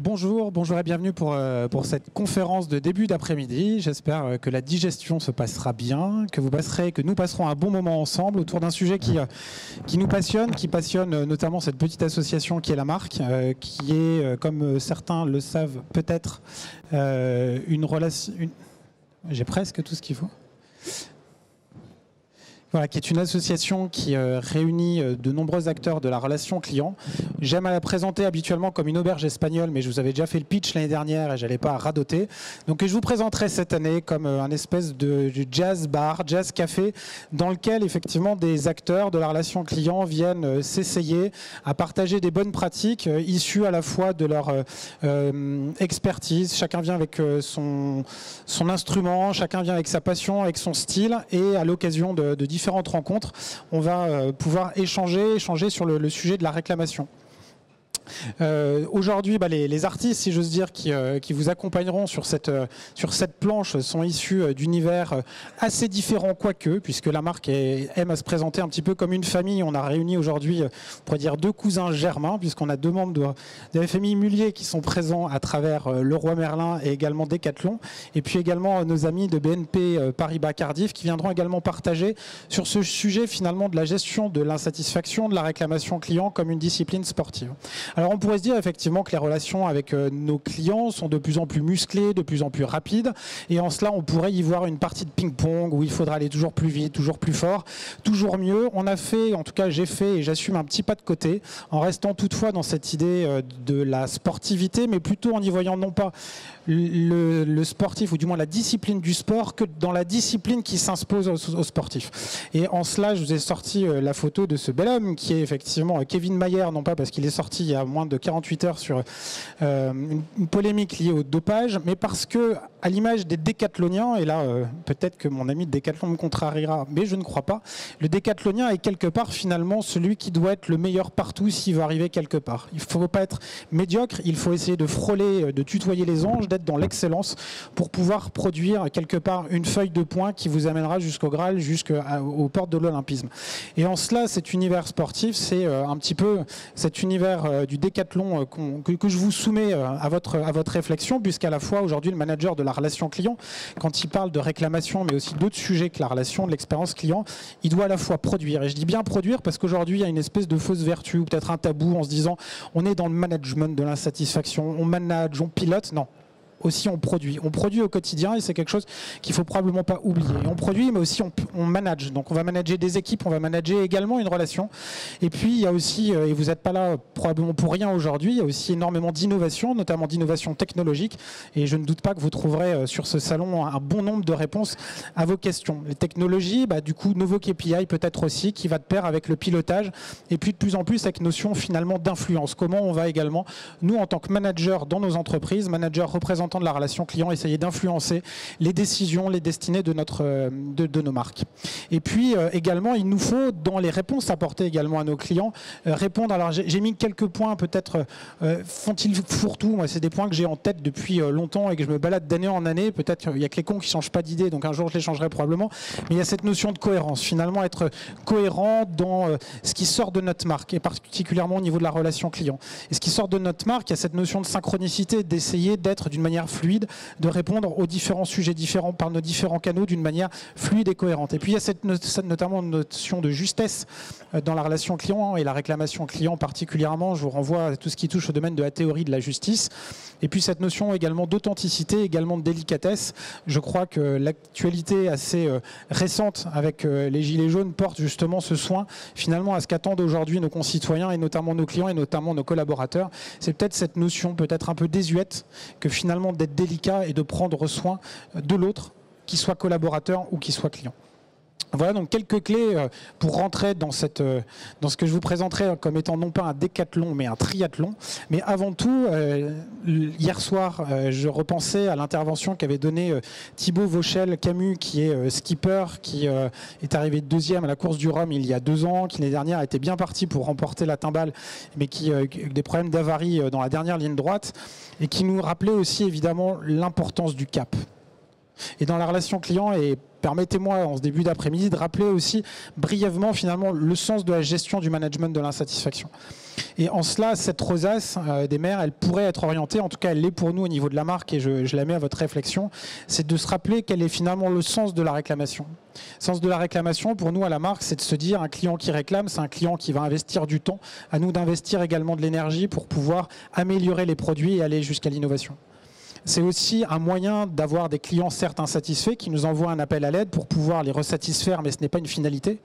Bonjour et bienvenue pour cette conférence de début d'après-midi. J'espère que la digestion se passera bien, que nous passerons un bon moment ensemble autour d'un sujet qui nous passionne, qui passionne notamment cette petite association qui est la marque, qui est, comme certains le savent peut-être, une relation... J'ai presque tout ce qu'il faut. Voilà, qui est une association qui réunit de nombreux acteurs de la relation client. J'aime à la présenter habituellement comme une auberge espagnole, mais je vous avais déjà fait le pitch l'année dernière et je n'allais pas radoter. Donc je vous présenterai cette année comme un espèce de jazz bar, jazz café, dans lequel effectivement des acteurs de la relation client viennent s'essayer à partager des bonnes pratiques issues à la fois de leur expertise. Chacun vient avec son instrument, chacun vient avec sa passion, avec son style, et à l'occasion de différentes rencontres, on va pouvoir échanger sur le sujet de la réclamation. Aujourd'hui, les artistes, si j'ose dire, qui vous accompagneront sur cette planche sont issus d'univers assez différents, quoique, puisque la marque aime à se présenter un petit peu comme une famille. On a réuni aujourd'hui, on pourrait dire, deux cousins germains, puisqu'on a deux membres de la famille Mullier qui sont présents à travers Leroy Merlin et également Decathlon, et puis également nos amis de BNP Paribas Cardiff qui viendront également partager sur ce sujet finalement de la gestion de l'insatisfaction, de la réclamation client comme une discipline sportive. Alors on pourrait se dire effectivement que les relations avec nos clients sont de plus en plus musclées, de plus en plus rapides, et en cela on pourrait y voir une partie de ping-pong où il faudra aller toujours plus vite, toujours plus fort, toujours mieux. On a fait, en tout cas j'ai fait et j'assume un petit pas de côté, en restant toutefois dans cette idée de la sportivité, mais plutôt en y voyant non pas le sportif, ou du moins la discipline du sport, que dans la discipline qui s'impose aux sportifs. Et en cela, je vous ai sorti la photo de ce bel homme qui est effectivement Kevin Mayer, non pas parce qu'il est sorti il y a moins de 48 heures sur une polémique liée au dopage, mais parce que, à l'image des décathloniens, et là peut-être que mon ami de Décathlon me contrariera, mais je ne crois pas, le décathlonien est quelque part finalement celui qui doit être le meilleur partout s'il veut arriver quelque part. Il ne faut pas être médiocre, il faut essayer de frôler, de tutoyer les anges, d'être dans l'excellence pour pouvoir produire quelque part une feuille de points qui vous amènera jusqu'au Graal, jusqu'aux portes de l'olympisme. Et en cela, cet univers sportif, c'est un petit peu cet univers du décathlon que je vous soumets à votre réflexion, puisqu'à la fois aujourd'hui le manager de la relation client, quand il parle de réclamation mais aussi d'autres sujets que la relation, de l'expérience client, il doit à la fois produire, et je dis bien produire parce qu'aujourd'hui il y a une espèce de fausse vertu ou peut-être un tabou en se disant on est dans le management de l'insatisfaction, on manage, on pilote. Non. Aussi on produit au quotidien, et c'est quelque chose qu'il faut probablement pas oublier. Et on produit, mais aussi on manage. Donc on va manager des équipes, on va manager également une relation. Et puis il y a aussi, et vous n'êtes pas là probablement pour rien aujourd'hui, il y a aussi énormément d'innovation, notamment d'innovation technologique. Et je ne doute pas que vous trouverez sur ce salon un bon nombre de réponses à vos questions. Les technologies, du coup, nouveau KPI peut-être aussi, qui va de pair avec le pilotage, et puis de plus en plus avec notion finalement d'influence. Comment on va également, nous en tant que manager dans nos entreprises, manager représentant de la relation client, essayer d'influencer les décisions, les destinées de nos marques. Et puis également, il nous faut, dans les réponses apportées également à nos clients, répondre. Alors j'ai mis quelques points, peut-être font-ils fourre-tout. Moi, c'est des points que j'ai en tête depuis longtemps et que je me balade d'année en année. Peut-être il n'y a que les cons qui ne changent pas d'idée, donc un jour je les changerai probablement. Mais il y a cette notion de cohérence, finalement être cohérent dans ce qui sort de notre marque, et particulièrement au niveau de la relation client. Et ce qui sort de notre marque, il y a cette notion de synchronicité, d'essayer d'être d'une manière fluide, de répondre aux différents sujets différents par nos différents canaux d'une manière fluide et cohérente. Et puis il y a cette notamment notion de justesse dans la relation client et la réclamation client particulièrement. Je vous renvoie à tout ce qui touche au domaine de la théorie de la justice. Et puis cette notion également d'authenticité, également de délicatesse. Je crois que l'actualité assez récente avec les Gilets jaunes porte justement ce soin finalement à ce qu'attendent aujourd'hui nos concitoyens et notamment nos clients et notamment nos collaborateurs. C'est peut-être cette notion peut-être un peu désuète que finalement d'être délicat et de prendre soin de l'autre, qu'il soit collaborateur ou qu'il soit client. Voilà donc quelques clés pour rentrer dans ce que je vous présenterai comme étant non pas un décathlon mais un triathlon. Mais avant tout, hier soir, je repensais à l'intervention qu'avait donnée Thibaut Vauchel-Camus, qui est skipper, qui est arrivé deuxième à la course du Rhum il y a 2 ans, qui l'année dernière était bien parti pour remporter la timbale, mais qui a eu des problèmes d'avarie dans la dernière ligne droite, et qui nous rappelait aussi évidemment l'importance du cap. Et dans la relation client, et permettez-moi en ce début d'après-midi de rappeler aussi brièvement finalement le sens de la gestion du management de l'insatisfaction. Et en cela, cette rosace des maires, elle pourrait être orientée, en tout cas elle l'est pour nous au niveau de la marque, et je la mets à votre réflexion, c'est de se rappeler quel est finalement le sens de la réclamation. Le sens de la réclamation, pour nous à la marque, c'est de se dire un client qui réclame, c'est un client qui va investir du temps, à nous d'investir également de l'énergie pour pouvoir améliorer les produits et aller jusqu'à l'innovation. C'est aussi un moyen d'avoir des clients certes insatisfaits qui nous envoient un appel à l'aide pour pouvoir les resatisfaire, mais ce n'est pas une finalité.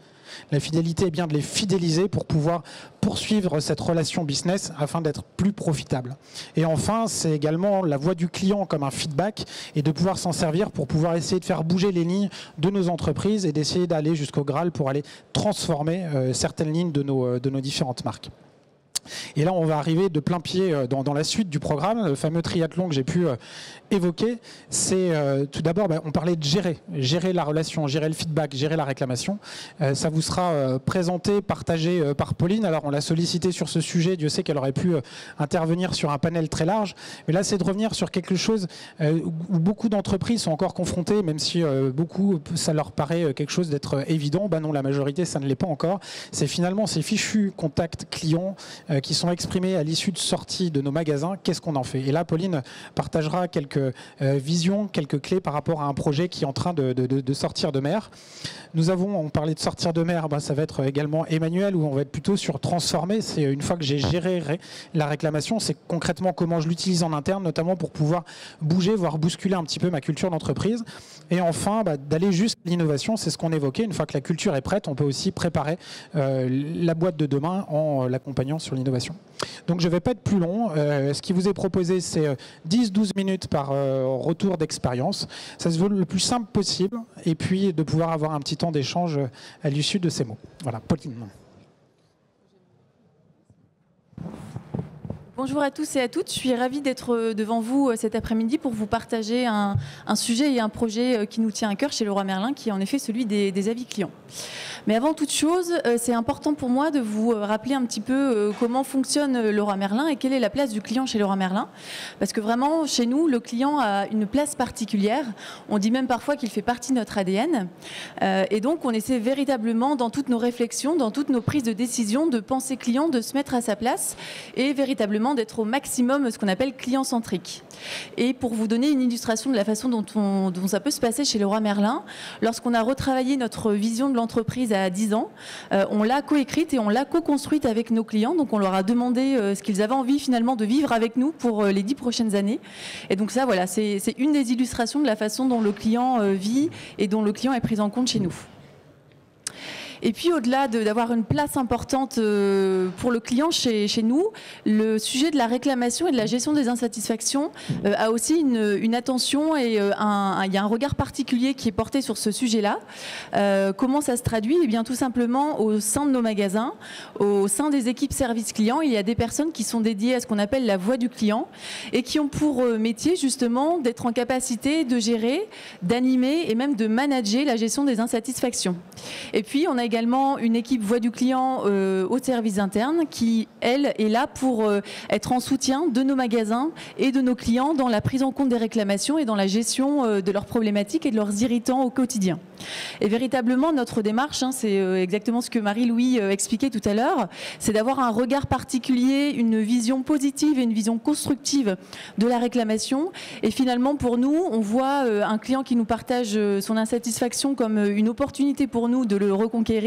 La finalité est bien de les fidéliser pour pouvoir poursuivre cette relation business afin d'être plus profitable. Et enfin, c'est également la voix du client comme un feedback et de pouvoir s'en servir pour pouvoir essayer de faire bouger les lignes de nos entreprises et d'essayer d'aller jusqu'au Graal pour aller transformer certaines lignes de nos différentes marques. Et là, on va arriver de plein pied dans la suite du programme, le fameux triathlon que j'ai pu évoquer. C'est tout d'abord, on parlait de gérer la relation, gérer le feedback, gérer la réclamation. Ça vous sera présenté, partagé par Pauline. Alors, on l'a sollicité sur ce sujet. Dieu sait qu'elle aurait pu intervenir sur un panel très large. Mais là, c'est de revenir sur quelque chose où beaucoup d'entreprises sont encore confrontées, même si beaucoup, ça leur paraît quelque chose d'être évident. Ben non, la majorité, ça ne l'est pas encore. C'est finalement ces fichus contacts clients qui sont exprimés à l'issue de sortie de nos magasins, qu'est-ce qu'on en fait? Et là, Pauline partagera quelques visions, quelques clés par rapport à un projet qui est en train de sortir de mer. On parlait de sortir de mer, ça va être également Emmanuel, où on va être plutôt sur transformer. C'est une fois que j'ai géré la réclamation, c'est concrètement comment je l'utilise en interne, notamment pour pouvoir bouger, voire bousculer un petit peu ma culture d'entreprise. Et enfin, d'aller jusqu'à l'innovation, c'est ce qu'on évoquait. Une fois que la culture est prête, on peut aussi préparer la boîte de demain en l'accompagnant sur l'innovation. Donc je ne vais pas être plus long. Ce qui vous est proposé, c'est 10-12 minutes par retour d'expérience. Ça se veut le plus simple possible et puis de pouvoir avoir un petit temps d'échange à l'issue de ces mots. Voilà, Pauline. Bonjour à tous et à toutes, je suis ravie d'être devant vous cet après-midi pour vous partager un sujet et un projet qui nous tient à cœur chez Leroy Merlin, qui est en effet celui des avis clients. Mais avant toute chose, c'est important pour moi de vous rappeler un petit peu comment fonctionne Leroy Merlin et quelle est la place du client chez Leroy Merlin. Parce que vraiment, chez nous, le client a une place particulière. On dit même parfois qu'il fait partie de notre ADN. Et donc, on essaie véritablement, dans toutes nos réflexions, dans toutes nos prises de décision, de penser client, de se mettre à sa place et véritablement d'être au maximum ce qu'on appelle client-centrique. Et pour vous donner une illustration de la façon dont ça peut se passer chez Leroy Merlin, lorsqu'on a retravaillé notre vision de l'entreprise à 10 ans, on l'a coécrite et on l'a co-construite avec nos clients. Donc on leur a demandé ce qu'ils avaient envie finalement de vivre avec nous pour les 10 prochaines années. Et donc ça, voilà, c'est une des illustrations de la façon dont le client vit et dont le client est pris en compte chez nous. Et puis au-delà d'avoir une place importante pour le client chez nous, le sujet de la réclamation et de la gestion des insatisfactions a aussi une attention et il y a un regard particulier qui est porté sur ce sujet-là. Comment ça se traduit? Eh bien tout simplement au sein de nos magasins, au sein des équipes service client, il y a des personnes qui sont dédiées à ce qu'on appelle la voix du client et qui ont pour métier justement d'être en capacité de gérer, d'animer et même de manager la gestion des insatisfactions. Et puis on a également une équipe voix du client au service interne qui, elle, est là pour être en soutien de nos magasins et de nos clients dans la prise en compte des réclamations et dans la gestion de leurs problématiques et de leurs irritants au quotidien. Et véritablement, notre démarche, c'est exactement ce que Marie-Louis expliquait tout à l'heure, c'est d'avoir un regard particulier, une vision positive et une vision constructive de la réclamation. Et finalement, pour nous, on voit un client qui nous partage son insatisfaction comme une opportunité pour nous de le reconquérir.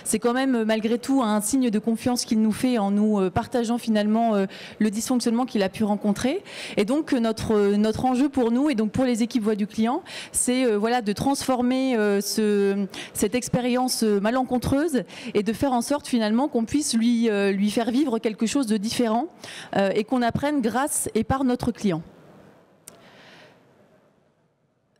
C'est quand même malgré tout un signe de confiance qu'il nous fait en nous partageant finalement le dysfonctionnement qu'il a pu rencontrer. Et donc notre enjeu pour nous et donc pour les équipes voix du client, c'est voilà, de transformer cette expérience malencontreuse et de faire en sorte finalement qu'on puisse lui faire vivre quelque chose de différent et qu'on apprenne grâce et par notre client.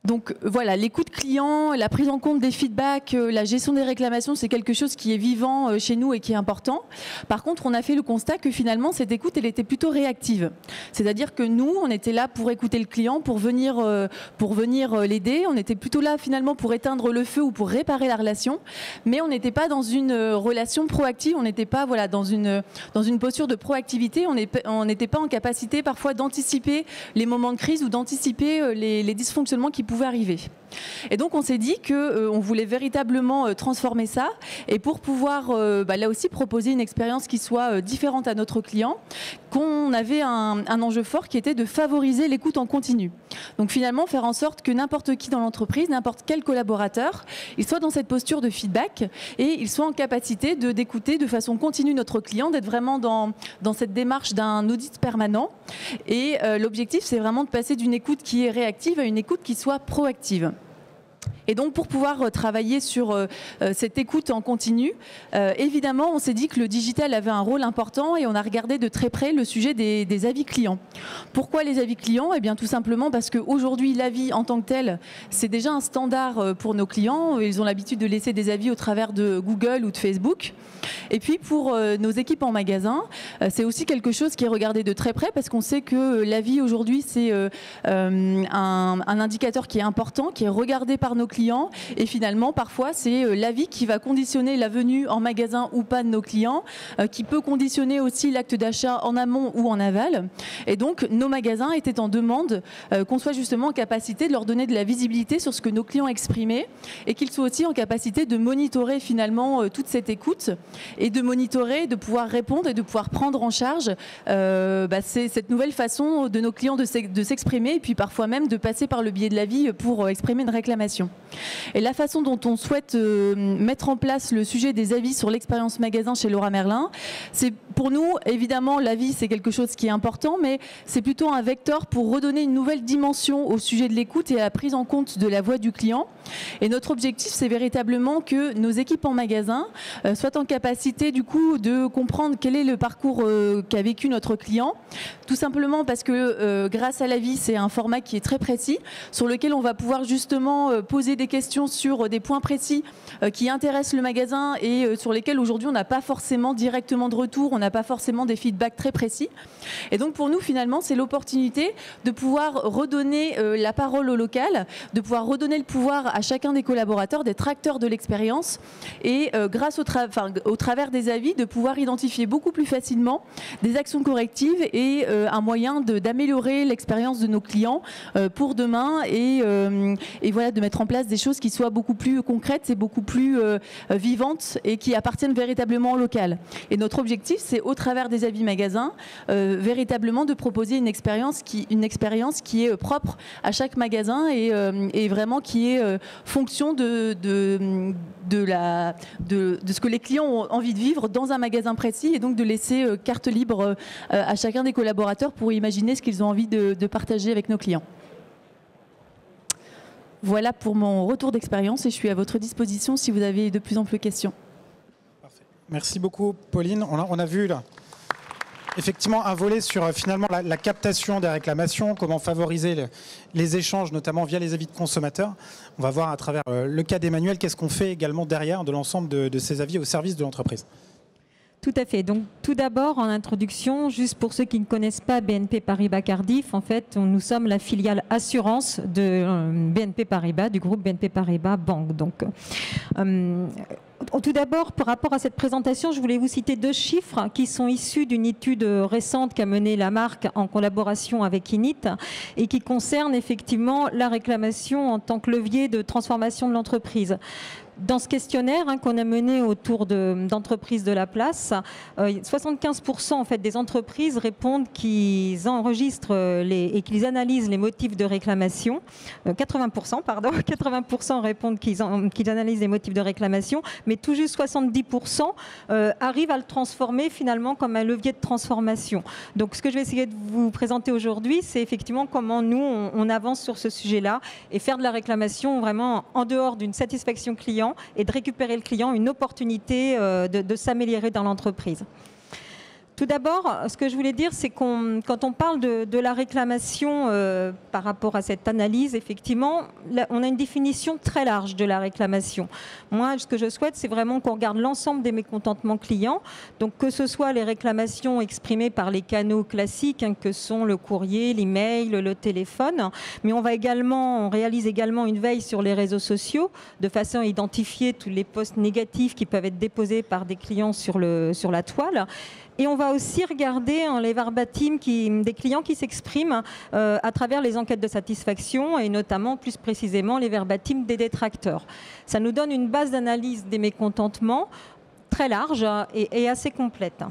Donc voilà, l'écoute client, la prise en compte des feedbacks, la gestion des réclamations, c'est quelque chose qui est vivant chez nous et qui est important. Par contre, on a fait le constat que finalement, cette écoute, elle était plutôt réactive. C'est-à-dire que nous, on était là pour écouter le client, pour venir l'aider. On était plutôt là finalement pour éteindre le feu ou pour réparer la relation. Mais on n'était pas dans une relation proactive, on n'était pas voilà, dans une posture de proactivité. On n'était pas en capacité parfois d'anticiper les moments de crise ou d'anticiper les dysfonctionnements qui pouvait arriver. Et donc on s'est dit qu'on voulait véritablement transformer ça, et pour pouvoir là aussi proposer une expérience qui soit différente à notre client, qu'on avait un enjeu fort qui était de favoriser l'écoute en continu. Donc finalement faire en sorte que n'importe qui dans l'entreprise, n'importe quel collaborateur, il soit dans cette posture de feedback et il soit en capacité d'écouter de façon continue notre client, d'être vraiment dans cette démarche d'un audit permanent. Et l'objectif, c'est vraiment de passer d'une écoute qui est réactive à une écoute qui soit proactive. Et donc pour pouvoir travailler sur cette écoute en continu, évidemment on s'est dit que le digital avait un rôle important et on a regardé de très près le sujet des avis clients. Pourquoi les avis clients? Eh bien tout simplement parce qu'aujourd'hui l'avis en tant que tel, c'est déjà un standard pour nos clients. Ils ont l'habitude de laisser des avis au travers de Google ou de Facebook. Et puis pour nos équipes en magasin, c'est aussi quelque chose qui est regardé de très près parce qu'on sait que l'avis aujourd'hui c'est un indicateur qui est important, qui est regardé par nos clients, et finalement parfois c'est l'avis qui va conditionner la venue en magasin ou pas de nos clients, qui peut conditionner aussi l'acte d'achat en amont ou en aval. Et donc nos magasins étaient en demande qu'on soit justement en capacité de leur donner de la visibilité sur ce que nos clients exprimaient, et qu'ils soient aussi en capacité de monitorer finalement toute cette écoute, et de monitorer, de pouvoir répondre et de pouvoir prendre en charge cette nouvelle façon de nos clients de s'exprimer, et puis parfois même de passer par le biais de l'avis pour exprimer une réclamation. Et la façon dont on souhaite mettre en place le sujet des avis sur l'expérience magasin chez Leroy Merlin, c'est pour nous, évidemment, l'avis c'est quelque chose qui est important, mais c'est plutôt un vecteur pour redonner une nouvelle dimension au sujet de l'écoute et à la prise en compte de la voix du client. Et notre objectif, c'est véritablement que nos équipes en magasin soient en capacité du coup de comprendre quel est le parcours qu'a vécu notre client, tout simplement parce que grâce à l'avis, c'est un format qui est très précis, sur lequel on va pouvoir justement poser des questions sur des points précis qui intéressent le magasin et sur lesquels aujourd'hui on n'a pas forcément directement de retour, on n'a pas forcément des feedbacks très précis. Et donc pour nous finalement c'est l'opportunité de pouvoir redonner la parole au local, de pouvoir redonner le pouvoir à chacun des collaborateurs d'être acteurs de l'expérience, et grâce au travers des avis de pouvoir identifier beaucoup plus facilement des actions correctives et un moyen d'améliorer l'expérience de nos clients pour demain, et voilà, de mettre en place des choses qui soient beaucoup plus concrètes et beaucoup plus vivantes et qui appartiennent véritablement au local. Et notre objectif, c'est au travers des avis magasins, véritablement de proposer une expérience qui est propre à chaque magasin et vraiment qui est fonction de ce que les clients ont envie de vivre dans un magasin précis, et donc de laisser carte libre à chacun des collaborateurs pour imaginer ce qu'ils ont envie de partager avec nos clients. Voilà pour mon retour d'expérience, et je suis à votre disposition si vous avez de plus en plus de questions. Parfait. Merci beaucoup Pauline. On a vu là effectivement un volet sur finalement la captation des réclamations, comment favoriser les échanges, notamment via les avis de consommateurs. On va voir à travers le cas d'Emmanuel, qu'est-ce qu'on fait également derrière de l'ensemble de ces avis au service de l'entreprise. Tout à fait. Donc, tout d'abord, en introduction, juste pour ceux qui ne connaissent pas BNP Paribas Cardiff, en fait, nous sommes la filiale assurance de BNP Paribas, du groupe BNP Paribas Banque. Donc, tout d'abord, par rapport à cette présentation, je voulais vous citer 2 chiffres qui sont issus d'une étude récente qu'a menée la marque en collaboration avec Init et qui concernent effectivement la réclamation en tant que levier de transformation de l'entreprise. Dans ce questionnaire qu'on a mené autour d'entreprises de la place, 75% en fait, des entreprises répondent qu'ils enregistrent et qu'ils analysent les motifs de réclamation. 80% répondent qu'ils analysent les motifs de réclamation, mais tout juste 70% arrivent à le transformer finalement comme un levier de transformation. Donc ce que je vais essayer de vous présenter aujourd'hui, c'est effectivement comment nous, on avance sur ce sujet-là et faire de la réclamation vraiment en dehors d'une satisfaction client et de récupérer le client une opportunité de s'améliorer dans l'entreprise. Tout d'abord, ce que je voulais dire, c'est quand on parle de la réclamation par rapport à cette analyse, effectivement, on a une définition très large de la réclamation. Moi, ce que je souhaite, c'est vraiment qu'on regarde l'ensemble des mécontentements clients, donc que ce soit les réclamations exprimées par les canaux classiques, que sont le courrier, l'email, le téléphone, mais on réalise également une veille sur les réseaux sociaux, de façon à identifier tous les posts négatifs qui peuvent être déposés par des clients sur la toile. Et on va va aussi regarder les verbatims des clients qui s'expriment à travers les enquêtes de satisfaction et notamment, plus précisément, les verbatims des détracteurs. Ça nous donne une base d'analyse des mécontentements très large et assez complète.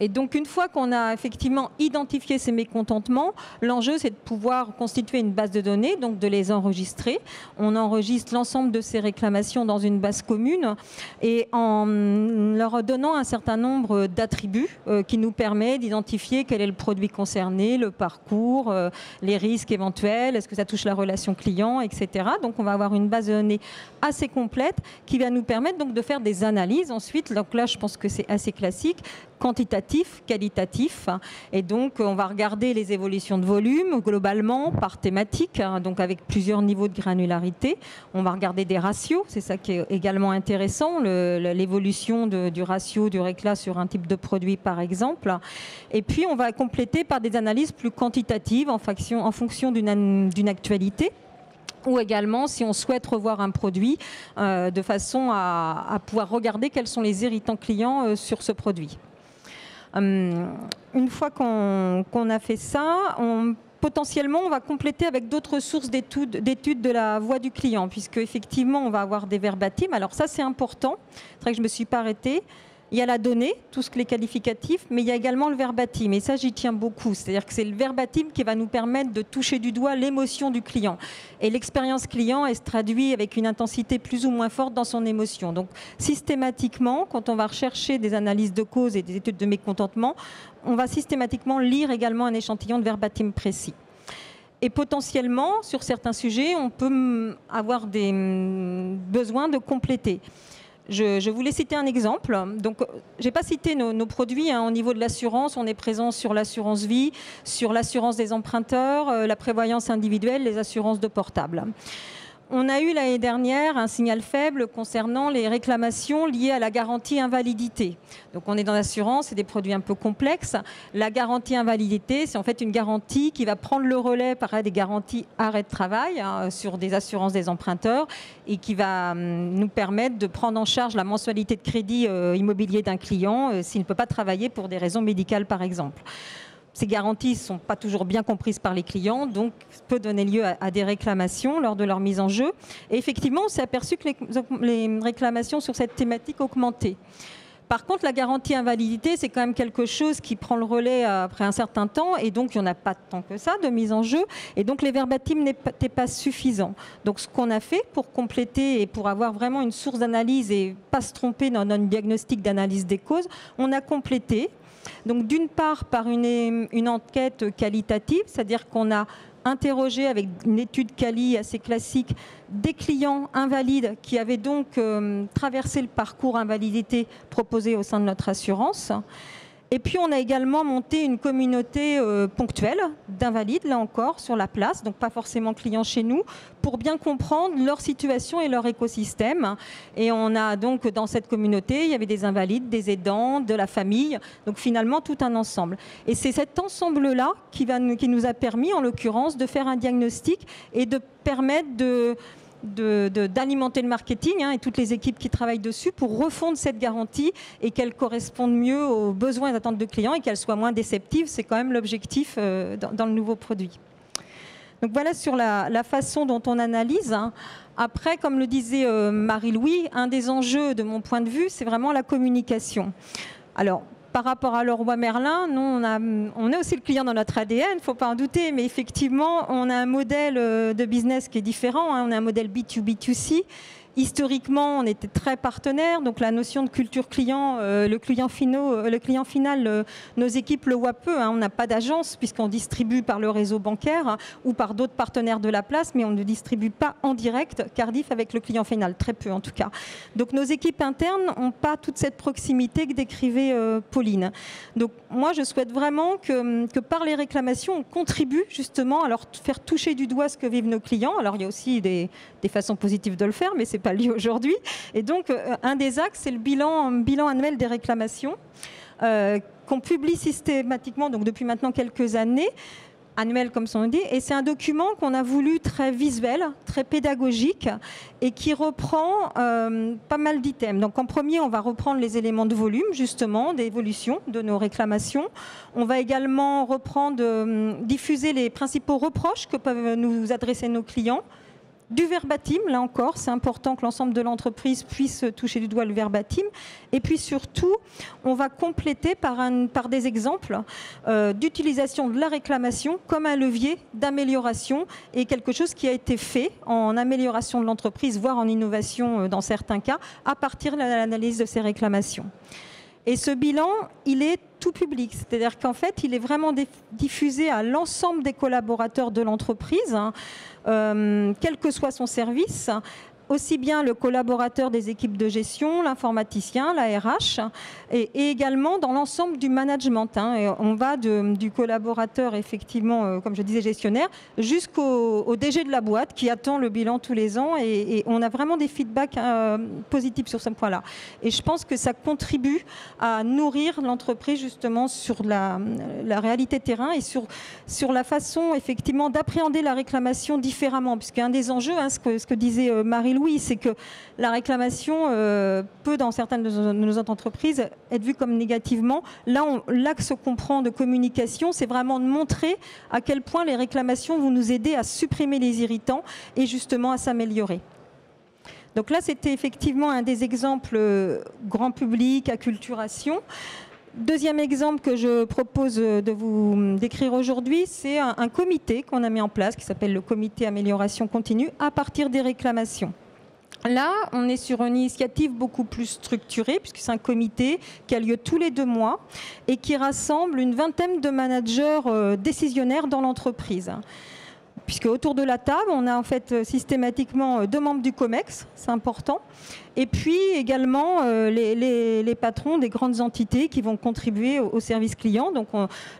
Et donc, une fois qu'on a effectivement identifié ces mécontentements, l'enjeu, c'est de pouvoir constituer une base de données, donc de les enregistrer. On enregistre l'ensemble de ces réclamations dans une base commune et en leur donnant un certain nombre d'attributs qui nous permet d'identifier quel est le produit concerné, le parcours, les risques éventuels, est-ce que ça touche la relation client, etc. Donc, on va avoir une base de données assez complète qui va nous permettre donc de faire des analyses ensuite. Donc là, je pense que c'est assez classique, quantitatif, qualitatif. Et donc, on va regarder les évolutions de volume globalement par thématique, donc avec plusieurs niveaux de granularité. On va regarder des ratios, c'est ça qui est également intéressant, l'évolution du ratio du réclat sur un type de produit par exemple. Et puis, on va compléter par des analyses plus quantitatives en fonction d'une actualité, ou également si on souhaite revoir un produit de façon à pouvoir regarder quels sont les irritants clients sur ce produit. Une fois qu'on a fait ça, potentiellement, on va compléter avec d'autres sources d'études de la voix du client, puisque effectivement, on va avoir des verbatims. Alors ça, c'est important. C'est vrai que je ne me suis pas arrêtée. Il y a la donnée, tout ce qui est qualificatif, mais il y a également le verbatim. Et ça, j'y tiens beaucoup. C'est-à-dire que c'est le verbatim qui va nous permettre de toucher du doigt l'émotion du client. Et l'expérience client, elle se traduit avec une intensité plus ou moins forte dans son émotion. Donc, systématiquement, quand on va rechercher des analyses de cause et des études de mécontentement, on va systématiquement lire également un échantillon de verbatim précis. Et potentiellement, sur certains sujets, on peut avoir des besoins de compléter. Je voulais citer un exemple. Donc, je n'ai pas cité nos produits au niveau de l'assurance. On est présent sur l'assurance vie, sur l'assurance des emprunteurs, la prévoyance individuelle, les assurances de portable. On a eu l'année dernière un signal faible concernant les réclamations liées à la garantie invalidité. Donc on est dans l'assurance, c'est des produits un peu complexes. La garantie invalidité, c'est en fait une garantie qui va prendre le relais par des garanties arrêt de travail sur des assurances des emprunteurs et qui va nous permettre de prendre en charge la mensualité de crédit immobilier d'un client s'il ne peut pas travailler pour des raisons médicales par exemple. Ces garanties ne sont pas toujours bien comprises par les clients, donc ça peut donner lieu à des réclamations lors de leur mise en jeu. Et effectivement, on s'est aperçu que les réclamations sur cette thématique augmentaient. Par contre, la garantie invalidité, c'est quand même quelque chose qui prend le relais après un certain temps, et donc il n'y en a pas tant que ça de mise en jeu, et donc les verbatims n'étaient pas suffisants. Donc ce qu'on a fait pour compléter et pour avoir vraiment une source d'analyse et pas se tromper dans notre diagnostic d'analyse des causes, on a complété. Donc d'une part par une enquête qualitative, c'est-à-dire qu'on a interrogé avec une étude quali assez classique des clients invalides qui avaient donc traversé le parcours invalidité proposé au sein de notre assurance. Et puis on a également monté une communauté ponctuelle d'invalides, là encore, sur la place, donc pas forcément clients chez nous, pour bien comprendre leur situation et leur écosystème. Et on a donc dans cette communauté, il y avait des invalides, des aidants, de la famille, donc finalement tout un ensemble. Et c'est cet ensemble-là qui nous a permis, en l'occurrence, de faire un diagnostic et de permettre d'alimenter le marketing et toutes les équipes qui travaillent dessus pour refondre cette garantie et qu'elle corresponde mieux aux besoins et attentes de clients et qu'elle soit moins déceptive. C'est quand même l'objectif dans le nouveau produit. Donc voilà sur la façon dont on analyse. Après, comme le disait Marie-Louis, un des enjeux de mon point de vue, c'est vraiment la communication. Alors, par rapport à Leroy Merlin, nous, on est aussi le client dans notre ADN, il ne faut pas en douter, mais effectivement, on a un modèle de business qui est différent, on a un modèle B2B2C. Historiquement, on était très partenaires, donc la notion de culture client, le client final, nos équipes le voient peu. On n'a pas d'agence puisqu'on distribue par le réseau bancaire ou par d'autres partenaires de la place, mais on ne distribue pas en direct Cardif avec le client final, très peu en tout cas. Donc nos équipes internes n'ont pas toute cette proximité que décrivait Pauline. Donc moi, je souhaite vraiment que par les réclamations, on contribue justement à leur faire toucher du doigt ce que vivent nos clients. Alors il y a aussi des façons positives de le faire, mais c'est pas lié aujourd'hui. Et donc, un des axes, c'est le bilan annuel des réclamations qu'on publie systématiquement, donc depuis maintenant quelques années, annuel comme son nom dit, et c'est un document qu'on a voulu très visuel, très pédagogique, et qui reprend pas mal d'items. Donc en premier, on va reprendre les éléments de volume, justement, d'évolution de nos réclamations. On va également reprendre, diffuser les principaux reproches que peuvent nous adresser nos clients. Du verbatim, là encore, c'est important que l'ensemble de l'entreprise puisse toucher du doigt le verbatim. Et puis surtout, on va compléter par des exemples d'utilisation de la réclamation comme un levier d'amélioration et quelque chose qui a été fait en amélioration de l'entreprise, voire en innovation dans certains cas, à partir de l'analyse de ces réclamations. Et ce bilan, il est tout public, c'est-à-dire qu'en fait, il est vraiment diffusé à l'ensemble des collaborateurs de l'entreprise, quel que soit son service, aussi bien le collaborateur des équipes de gestion, l'informaticien, la RH, et également dans l'ensemble du management. Et on va du collaborateur, effectivement, comme je disais, gestionnaire, jusqu'au DG de la boîte qui attend le bilan tous les ans. Et on a vraiment des feedbacks positifs sur ce point-là. Et je pense que ça contribue à nourrir l'entreprise justement sur la réalité terrain et sur la façon, effectivement, d'appréhender la réclamation différemment. Puisqu'un des enjeux, ce que disait Marie-Louise, c'est que la réclamation peut, dans certaines de nos entreprises, être vue comme négativement. Là, l'axe qu'on prend de communication, c'est vraiment de montrer à quel point les réclamations vont nous aider à supprimer les irritants et justement à s'améliorer. Donc là, c'était effectivement un des exemples grand public, acculturation. Deuxième exemple que je propose de vous décrire aujourd'hui, c'est un comité qu'on a mis en place qui s'appelle le comité amélioration continue à partir des réclamations. Là, on est sur une initiative beaucoup plus structurée, puisque c'est un comité qui a lieu tous les 2 mois et qui rassemble une vingtaine de managers décisionnaires dans l'entreprise. Puisque autour de la table, on a en fait systématiquement 2 membres du COMEX, c'est important, et puis également les patrons des grandes entités qui vont contribuer au service client, donc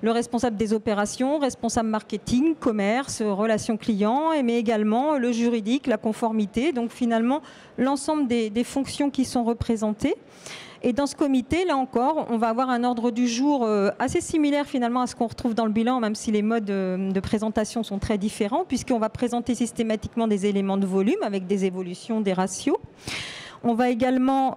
le responsable des opérations, responsable marketing, commerce, relations clients, mais également le juridique, la conformité, donc finalement l'ensemble des fonctions qui sont représentées. Et dans ce comité, là encore, on va avoir un ordre du jour assez similaire finalement à ce qu'on retrouve dans le bilan, même si les modes de présentation sont très différents, puisqu'on va présenter systématiquement des éléments de volume avec des évolutions des ratios. On va également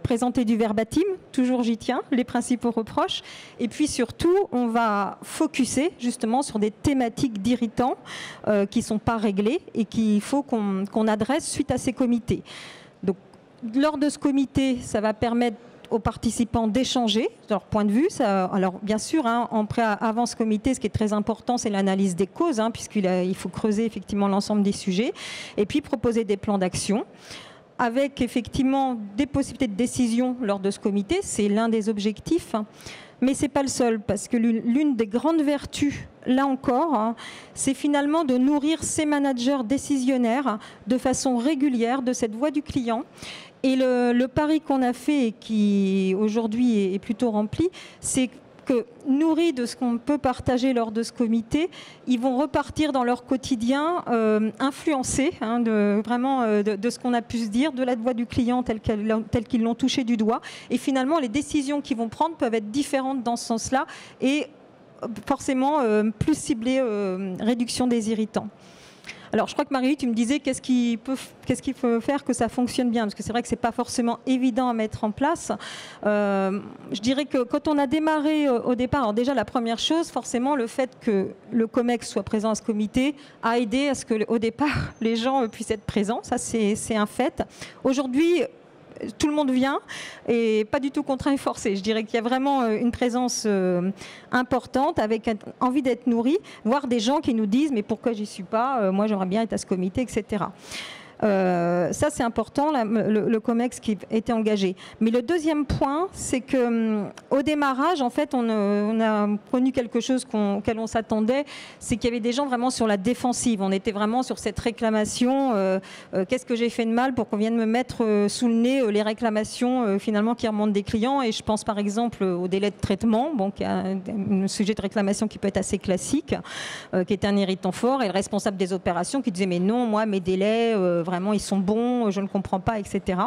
présenter du verbatim, toujours j'y tiens, les principaux reproches. Et puis surtout, on va focuser justement sur des thématiques d'irritants qui ne sont pas réglées et qu'il faut qu'on adresse suite à ces comités. Donc, lors de ce comité, ça va permettre aux participants d'échanger leur point de vue. Alors bien sûr, avant ce comité, ce qui est très important, c'est l'analyse des causes, puisqu'il faut creuser effectivement l'ensemble des sujets, et puis proposer des plans d'action, avec effectivement des possibilités de décision lors de ce comité. C'est l'un des objectifs. Mais ce n'est pas le seul, parce que l'une des grandes vertus, là encore, c'est finalement de nourrir ces managers décisionnaires de façon régulière de cette voix du client. Et le pari qu'on a fait et qui aujourd'hui est plutôt rempli, c'est que nourris de ce qu'on peut partager lors de ce comité, ils vont repartir dans leur quotidien influencés de ce qu'on a pu se dire, de la voix du client telle qu'ils l'ont touché du doigt. Et finalement, les décisions qu'ils vont prendre peuvent être différentes dans ce sens-là et forcément plus ciblées réduction des irritants. Alors, je crois que Marie, tu me disais qu'est-ce qu'il faut faire que ça fonctionne bien, parce que c'est vrai que ce n'est pas forcément évident à mettre en place. Je dirais que quand on a démarré au départ, alors déjà la première chose, forcément le fait que le COMEX soit présent à ce comité a aidé à ce qu'au départ les gens puissent être présents, ça c'est un fait. Aujourd'hui, tout le monde vient et pas du tout contraint et forcé. Je dirais qu'il y a vraiment une présence importante avec envie d'être nourri, voire des gens qui nous disent mais pourquoi j'y suis pas, moi j'aimerais bien être à ce comité, etc. Ça c'est important, le COMEX qui était engagé. Mais le deuxième point, c'est qu'au démarrage, en fait, on a connu quelque chose auquel on s'attendait, c'est qu'il y avait des gens vraiment sur la défensive. On était vraiment sur cette réclamation, qu'est-ce que j'ai fait de mal pour qu'on vienne me mettre sous le nez les réclamations finalement qui remontent des clients. Et je pense par exemple au délai de traitement, qui est un sujet de réclamation qui peut être assez classique, qui est un irritant fort, et le responsable des opérations qui disait mais non, moi mes délais vraiment ils sont bons, je ne comprends pas, etc.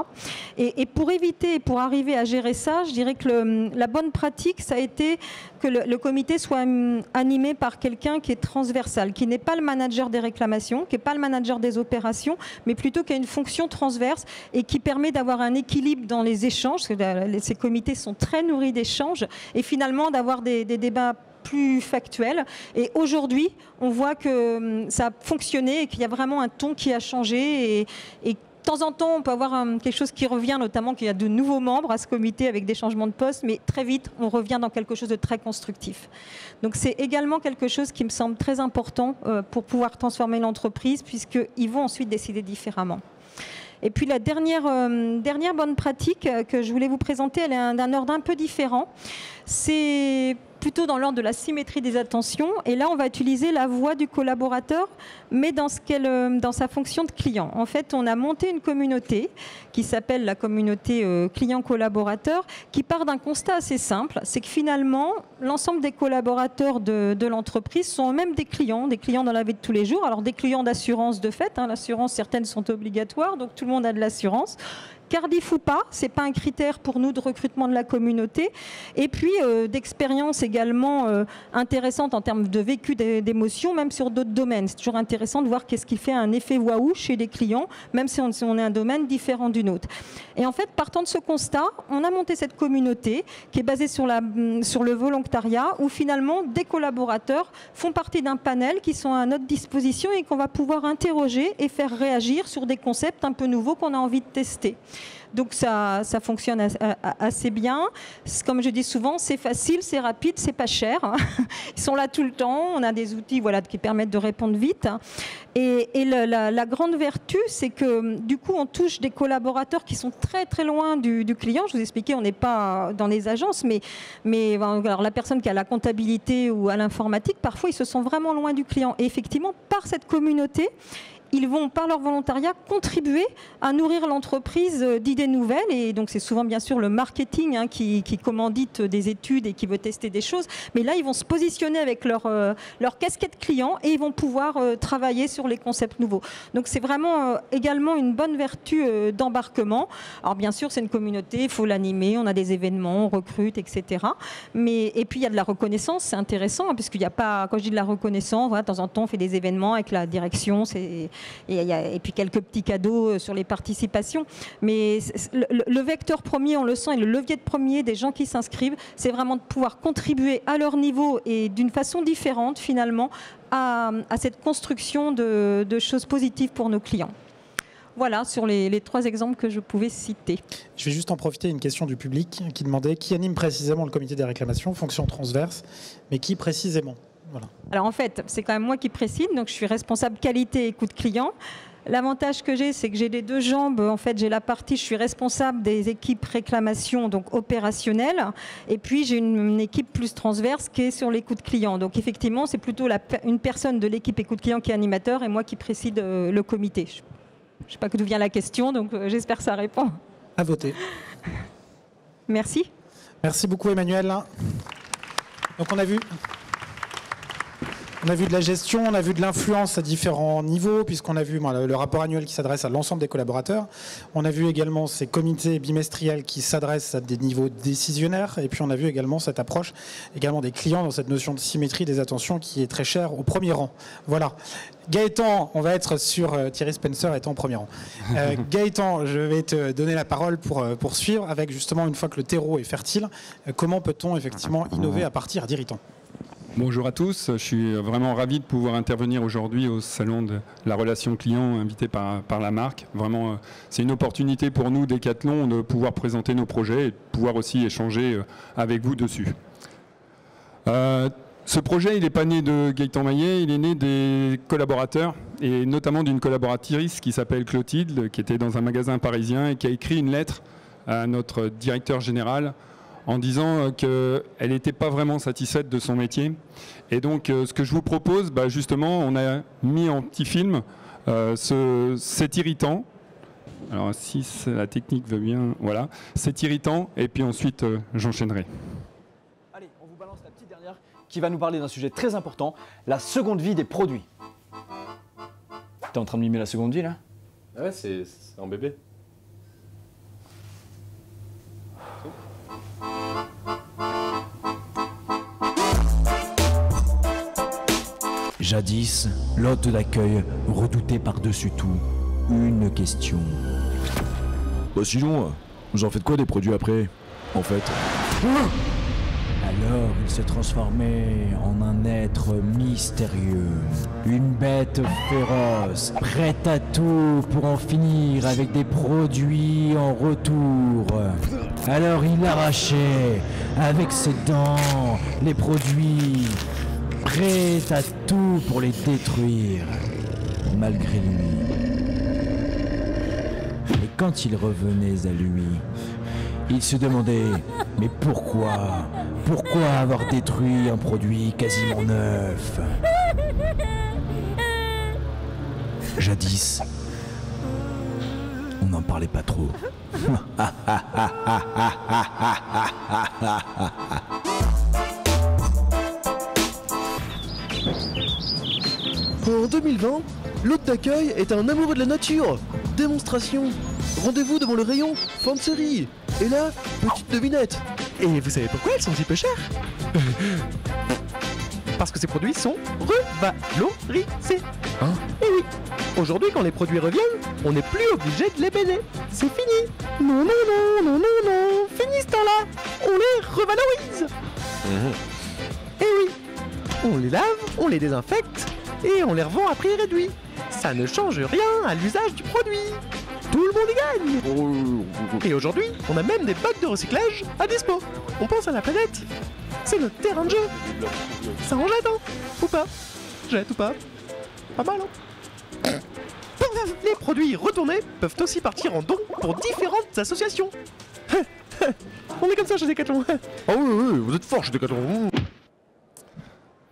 Et pour éviter, pour arriver à gérer ça, je dirais que la bonne pratique, ça a été que le comité soit animé par quelqu'un qui est transversal, qui n'est pas le manager des réclamations, qui n'est pas le manager des opérations, mais plutôt qui a une fonction transverse et qui permet d'avoir un équilibre dans les échanges, parce que ces comités sont très nourris d'échanges, et finalement d'avoir des débats plus factuel. Et aujourd'hui, on voit que ça a fonctionné et qu'il y a vraiment un ton qui a changé. Et de temps en temps, on peut avoir quelque chose qui revient, notamment qu'il y a de nouveaux membres à ce comité avec des changements de poste, mais très vite, on revient dans quelque chose de très constructif. Donc c'est également quelque chose qui me semble très important pour pouvoir transformer l'entreprise, puisqu'ils vont ensuite décider différemment. Et puis la dernière bonne pratique que je voulais vous présenter, elle est d'un ordre un peu différent. C'est plutôt dans l'ordre de la symétrie des attentions. Et là, on va utiliser la voix du collaborateur, mais dans sa fonction de client. En fait, on a monté une communauté qui s'appelle la communauté client-collaborateur, qui part d'un constat assez simple, c'est que finalement, l'ensemble des collaborateurs de l'entreprise sont eux-mêmes des clients dans la vie de tous les jours. Alors des clients d'assurance de fait, l'assurance, certaines sont obligatoires, donc tout le monde a de l'assurance. Cardiff ou pas, ce n'est pas un critère pour nous de recrutement de la communauté. Et puis d'expérience également intéressante en termes de vécu d'émotions, même sur d'autres domaines. C'est toujours intéressant de voir qu'est-ce qui fait un effet waouh chez les clients, même si on est un domaine différent d'une autre. Et en fait, partant de ce constat, on a monté cette communauté qui est basée sur le volontariat, où finalement des collaborateurs font partie d'un panel qui sont à notre disposition et qu'on va pouvoir interroger et faire réagir sur des concepts un peu nouveaux qu'on a envie de tester. Donc ça fonctionne assez bien. Comme je dis souvent, c'est facile, c'est rapide, c'est pas cher. Ils sont là tout le temps. On a des outils qui permettent de répondre vite. Et la grande vertu, c'est que du coup, on touche des collaborateurs qui sont très très loin du client. Je vous expliquais, on n'est pas dans les agences, mais alors, la personne qui a la comptabilité ou à l'informatique, parfois ils se sont vraiment loin du client. Et effectivement, par cette communauté, ils vont, par leur volontariat, contribuer à nourrir l'entreprise d'idées nouvelles. Et donc, c'est souvent, bien sûr, le marketing qui commandite des études et qui veut tester des choses. Mais là, ils vont se positionner avec leur casquette client et ils vont pouvoir travailler sur les concepts nouveaux. Donc, c'est vraiment également une bonne vertu d'embarquement. Alors, bien sûr, c'est une communauté, il faut l'animer, on a des événements, on recrute, etc. Et puis, il y a de la reconnaissance, c'est intéressant, puisqu'il n'y a pas, quand je dis de la reconnaissance, de temps en temps, on fait des événements avec la direction, et puis quelques petits cadeaux sur les participations. Mais le vecteur premier, on le sent, et le levier de premier des gens qui s'inscrivent, c'est vraiment de pouvoir contribuer à leur niveau et d'une façon différente finalement à cette construction de choses positives pour nos clients. Voilà, sur les 3 exemples que je pouvais citer. Je vais juste en profiter, une question du public qui demandait qui anime précisément le comité des réclamations, fonction transverse, mais qui précisément? Voilà. Alors en fait, c'est quand même moi qui préside, donc je suis responsable qualité et écoute client. L'avantage que j'ai, c'est que j'ai les 2 jambes. En fait, j'ai la partie, je suis responsable des équipes réclamation, donc opérationnelles, et puis j'ai une équipe plus transverse qui est sur l'écoute client. Donc effectivement, c'est plutôt une personne de l'équipe écoute client qui est animateur et moi qui préside le comité. Je ne sais pas d'où vient la question, donc j'espère que ça répond. À voter. Merci. Merci beaucoup, Emmanuel. Donc on a vu de la gestion, on a vu de l'influence à différents niveaux, puisqu'on a vu le rapport annuel qui s'adresse à l'ensemble des collaborateurs. On a vu également ces comités bimestriels qui s'adressent à des niveaux décisionnaires. Et puis on a vu également cette approche également des clients dans cette notion de symétrie des attentions qui est très chère au premier rang. Voilà. Gaëtan, on va être sur Thierry Spencer étant au premier rang. Gaëtan, je vais te donner la parole pour poursuivre avec justement, une fois que le terreau est fertile, comment peut-on effectivement innover à partir d'irritants? Bonjour à tous, je suis vraiment ravi de pouvoir intervenir aujourd'hui au salon de la relation client invité par la marque. Vraiment, c'est une opportunité pour nous, Decathlon, de pouvoir présenter nos projets et de pouvoir aussi échanger avec vous dessus. Ce projet, il n'est pas né de Gaëtan Maillet, il est né des collaborateurs et notamment d'une collaboratrice qui s'appelle Clotilde, qui était dans un magasin parisien et qui a écrit une lettre à notre directeur général en disant qu'elle n'était pas vraiment satisfaite de son métier. Et donc, ce que je vous propose, justement, on a mis en petit film cet irritant. Alors, si la technique veut bien, voilà, cet irritant, et puis ensuite, j'enchaînerai. Allez, on vous balance la petite dernière qui va nous parler d'un sujet très important, la seconde vie des produits. T'es en train de mimer la seconde vie, là? Ah ouais, c'est un bébé. Jadis, l'hôte d'accueil redoutait par-dessus tout une question. Bah sinon, vous en faites quoi des produits après, en fait? Alors il se transformait en un être mystérieux, une bête féroce, prête à tout pour en finir avec des produits en retour. Alors il arrachait avec ses dents les produits, prêt à tout pour les détruire, malgré lui. Et quand il revenait à lui, il se demandait, mais pourquoi? Pourquoi avoir détruit un produit quasiment neuf? Jadis, on n'en parlait pas trop. En 2020, l'hôte d'accueil est un amoureux de la nature. Démonstration. Rendez-vous devant le rayon fin de série. Et là, petite devinette. Et vous savez pourquoi elles sont si peu chères? Parce que ces produits sont revalorisés. Hein? Et oui. Aujourd'hui, quand les produits reviennent, on n'est plus obligé de les baisser. C'est fini. Non, non, non, non, non, non. Fini ce temps-là. On les revalorise. Et oui. On les lave, on les désinfecte et on les revend à prix réduit. Ça ne change rien à l'usage du produit. Tout le monde y gagne. Et aujourd'hui, on a même des bacs de recyclage à dispo. On pense à la planète. C'est notre terrain de jeu. Ça en jette, hein? Ou pas? Jette ou pas? Pas mal, hein? Les produits retournés peuvent aussi partir en dons pour différentes associations. On est comme ça chez Decathlon. Ah oui, vous êtes fort chez Decathlon.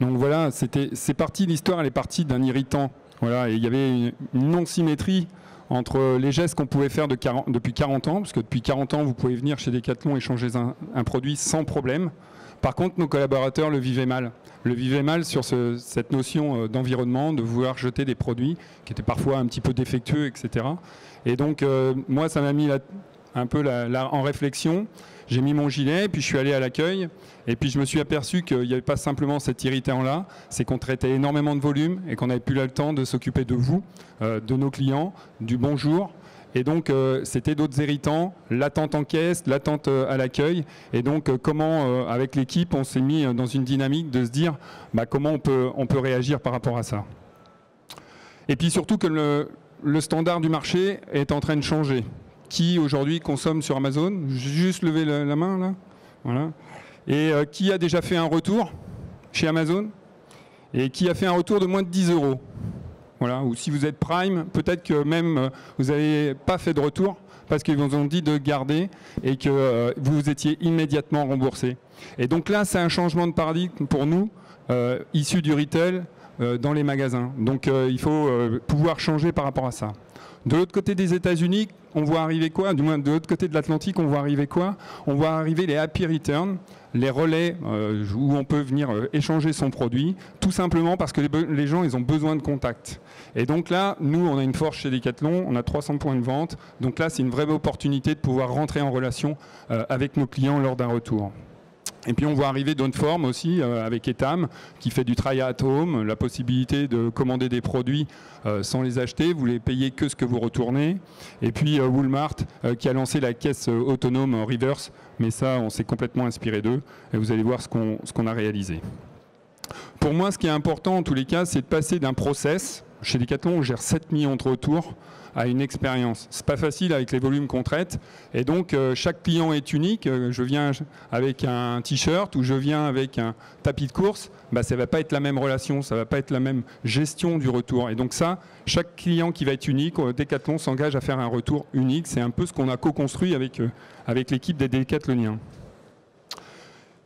Donc voilà, c'est parti, l'histoire elle est partie d'un irritant. Voilà, et il y avait une non-symétrie entre les gestes qu'on pouvait faire depuis 40 ans, parce que depuis 40 ans, vous pouvez venir chez Decathlon et changer un produit sans problème. Par contre, nos collaborateurs le vivaient mal. Le vivaient mal sur cette notion d'environnement, de vouloir jeter des produits qui étaient parfois un petit peu défectueux, etc. Et donc, moi, ça m'a mis un peu en réflexion. J'ai mis mon gilet, puis je suis allé à l'accueil, et puis je me suis aperçu qu'il n'y avait pas simplement cet irritant-là, c'est qu'on traitait énormément de volume et qu'on n'avait plus le temps de s'occuper de vous, de nos clients, du bonjour. Et donc, c'était d'autres irritants, l'attente en caisse, l'attente à l'accueil. Et donc, comment, avec l'équipe, on s'est mis dans une dynamique de se dire comment on peut réagir par rapport à ça. Et puis surtout que le standard du marché est en train de changer. Qui aujourd'hui consomme sur Amazon? Juste lever la main là. Voilà. Et qui a déjà fait un retour chez Amazon? Et qui a fait un retour de moins de 10 €? Voilà. Ou si vous êtes Prime, peut-être que même vous n'avez pas fait de retour parce qu'ils vous ont dit de garder et que vous étiez immédiatement remboursé. Et donc là, c'est un changement de paradigme pour nous, issu du retail dans les magasins. Donc il faut pouvoir changer par rapport à ça. De l'autre côté des États-Unis, on voit arriver quoi? Du moins, de l'autre côté de l'Atlantique, on voit arriver quoi? On voit arriver les Happy Return, les relais où on peut venir échanger son produit, tout simplement parce que les gens, ils ont besoin de contact. Et donc là, nous, on a une force chez Decathlon, on a 300 points de vente. Donc là, c'est une vraie opportunité de pouvoir rentrer en relation avec nos clients lors d'un retour. Et puis on voit arriver d'autres formes aussi avec Etam qui fait du try at home, la possibilité de commander des produits sans les acheter, vous les payez que ce que vous retournez. Et puis Walmart qui a lancé la caisse autonome reverse, mais ça on s'est complètement inspiré d'eux et vous allez voir ce qu'on a réalisé. Pour moi ce qui est important en tous les cas c'est de passer d'un process, chez Decathlon on gère 7 millions de retours, à une expérience. C'est pas facile avec les volumes qu'on traite et donc chaque client est unique. Je viens avec un t-shirt ou je viens avec un tapis de course, ça va pas être la même relation, ça va pas être la même gestion du retour. Et donc ça, chaque client qui va être unique, Decathlon s'engage à faire un retour unique. C'est un peu ce qu'on a co-construit avec l'équipe des Decathloniens.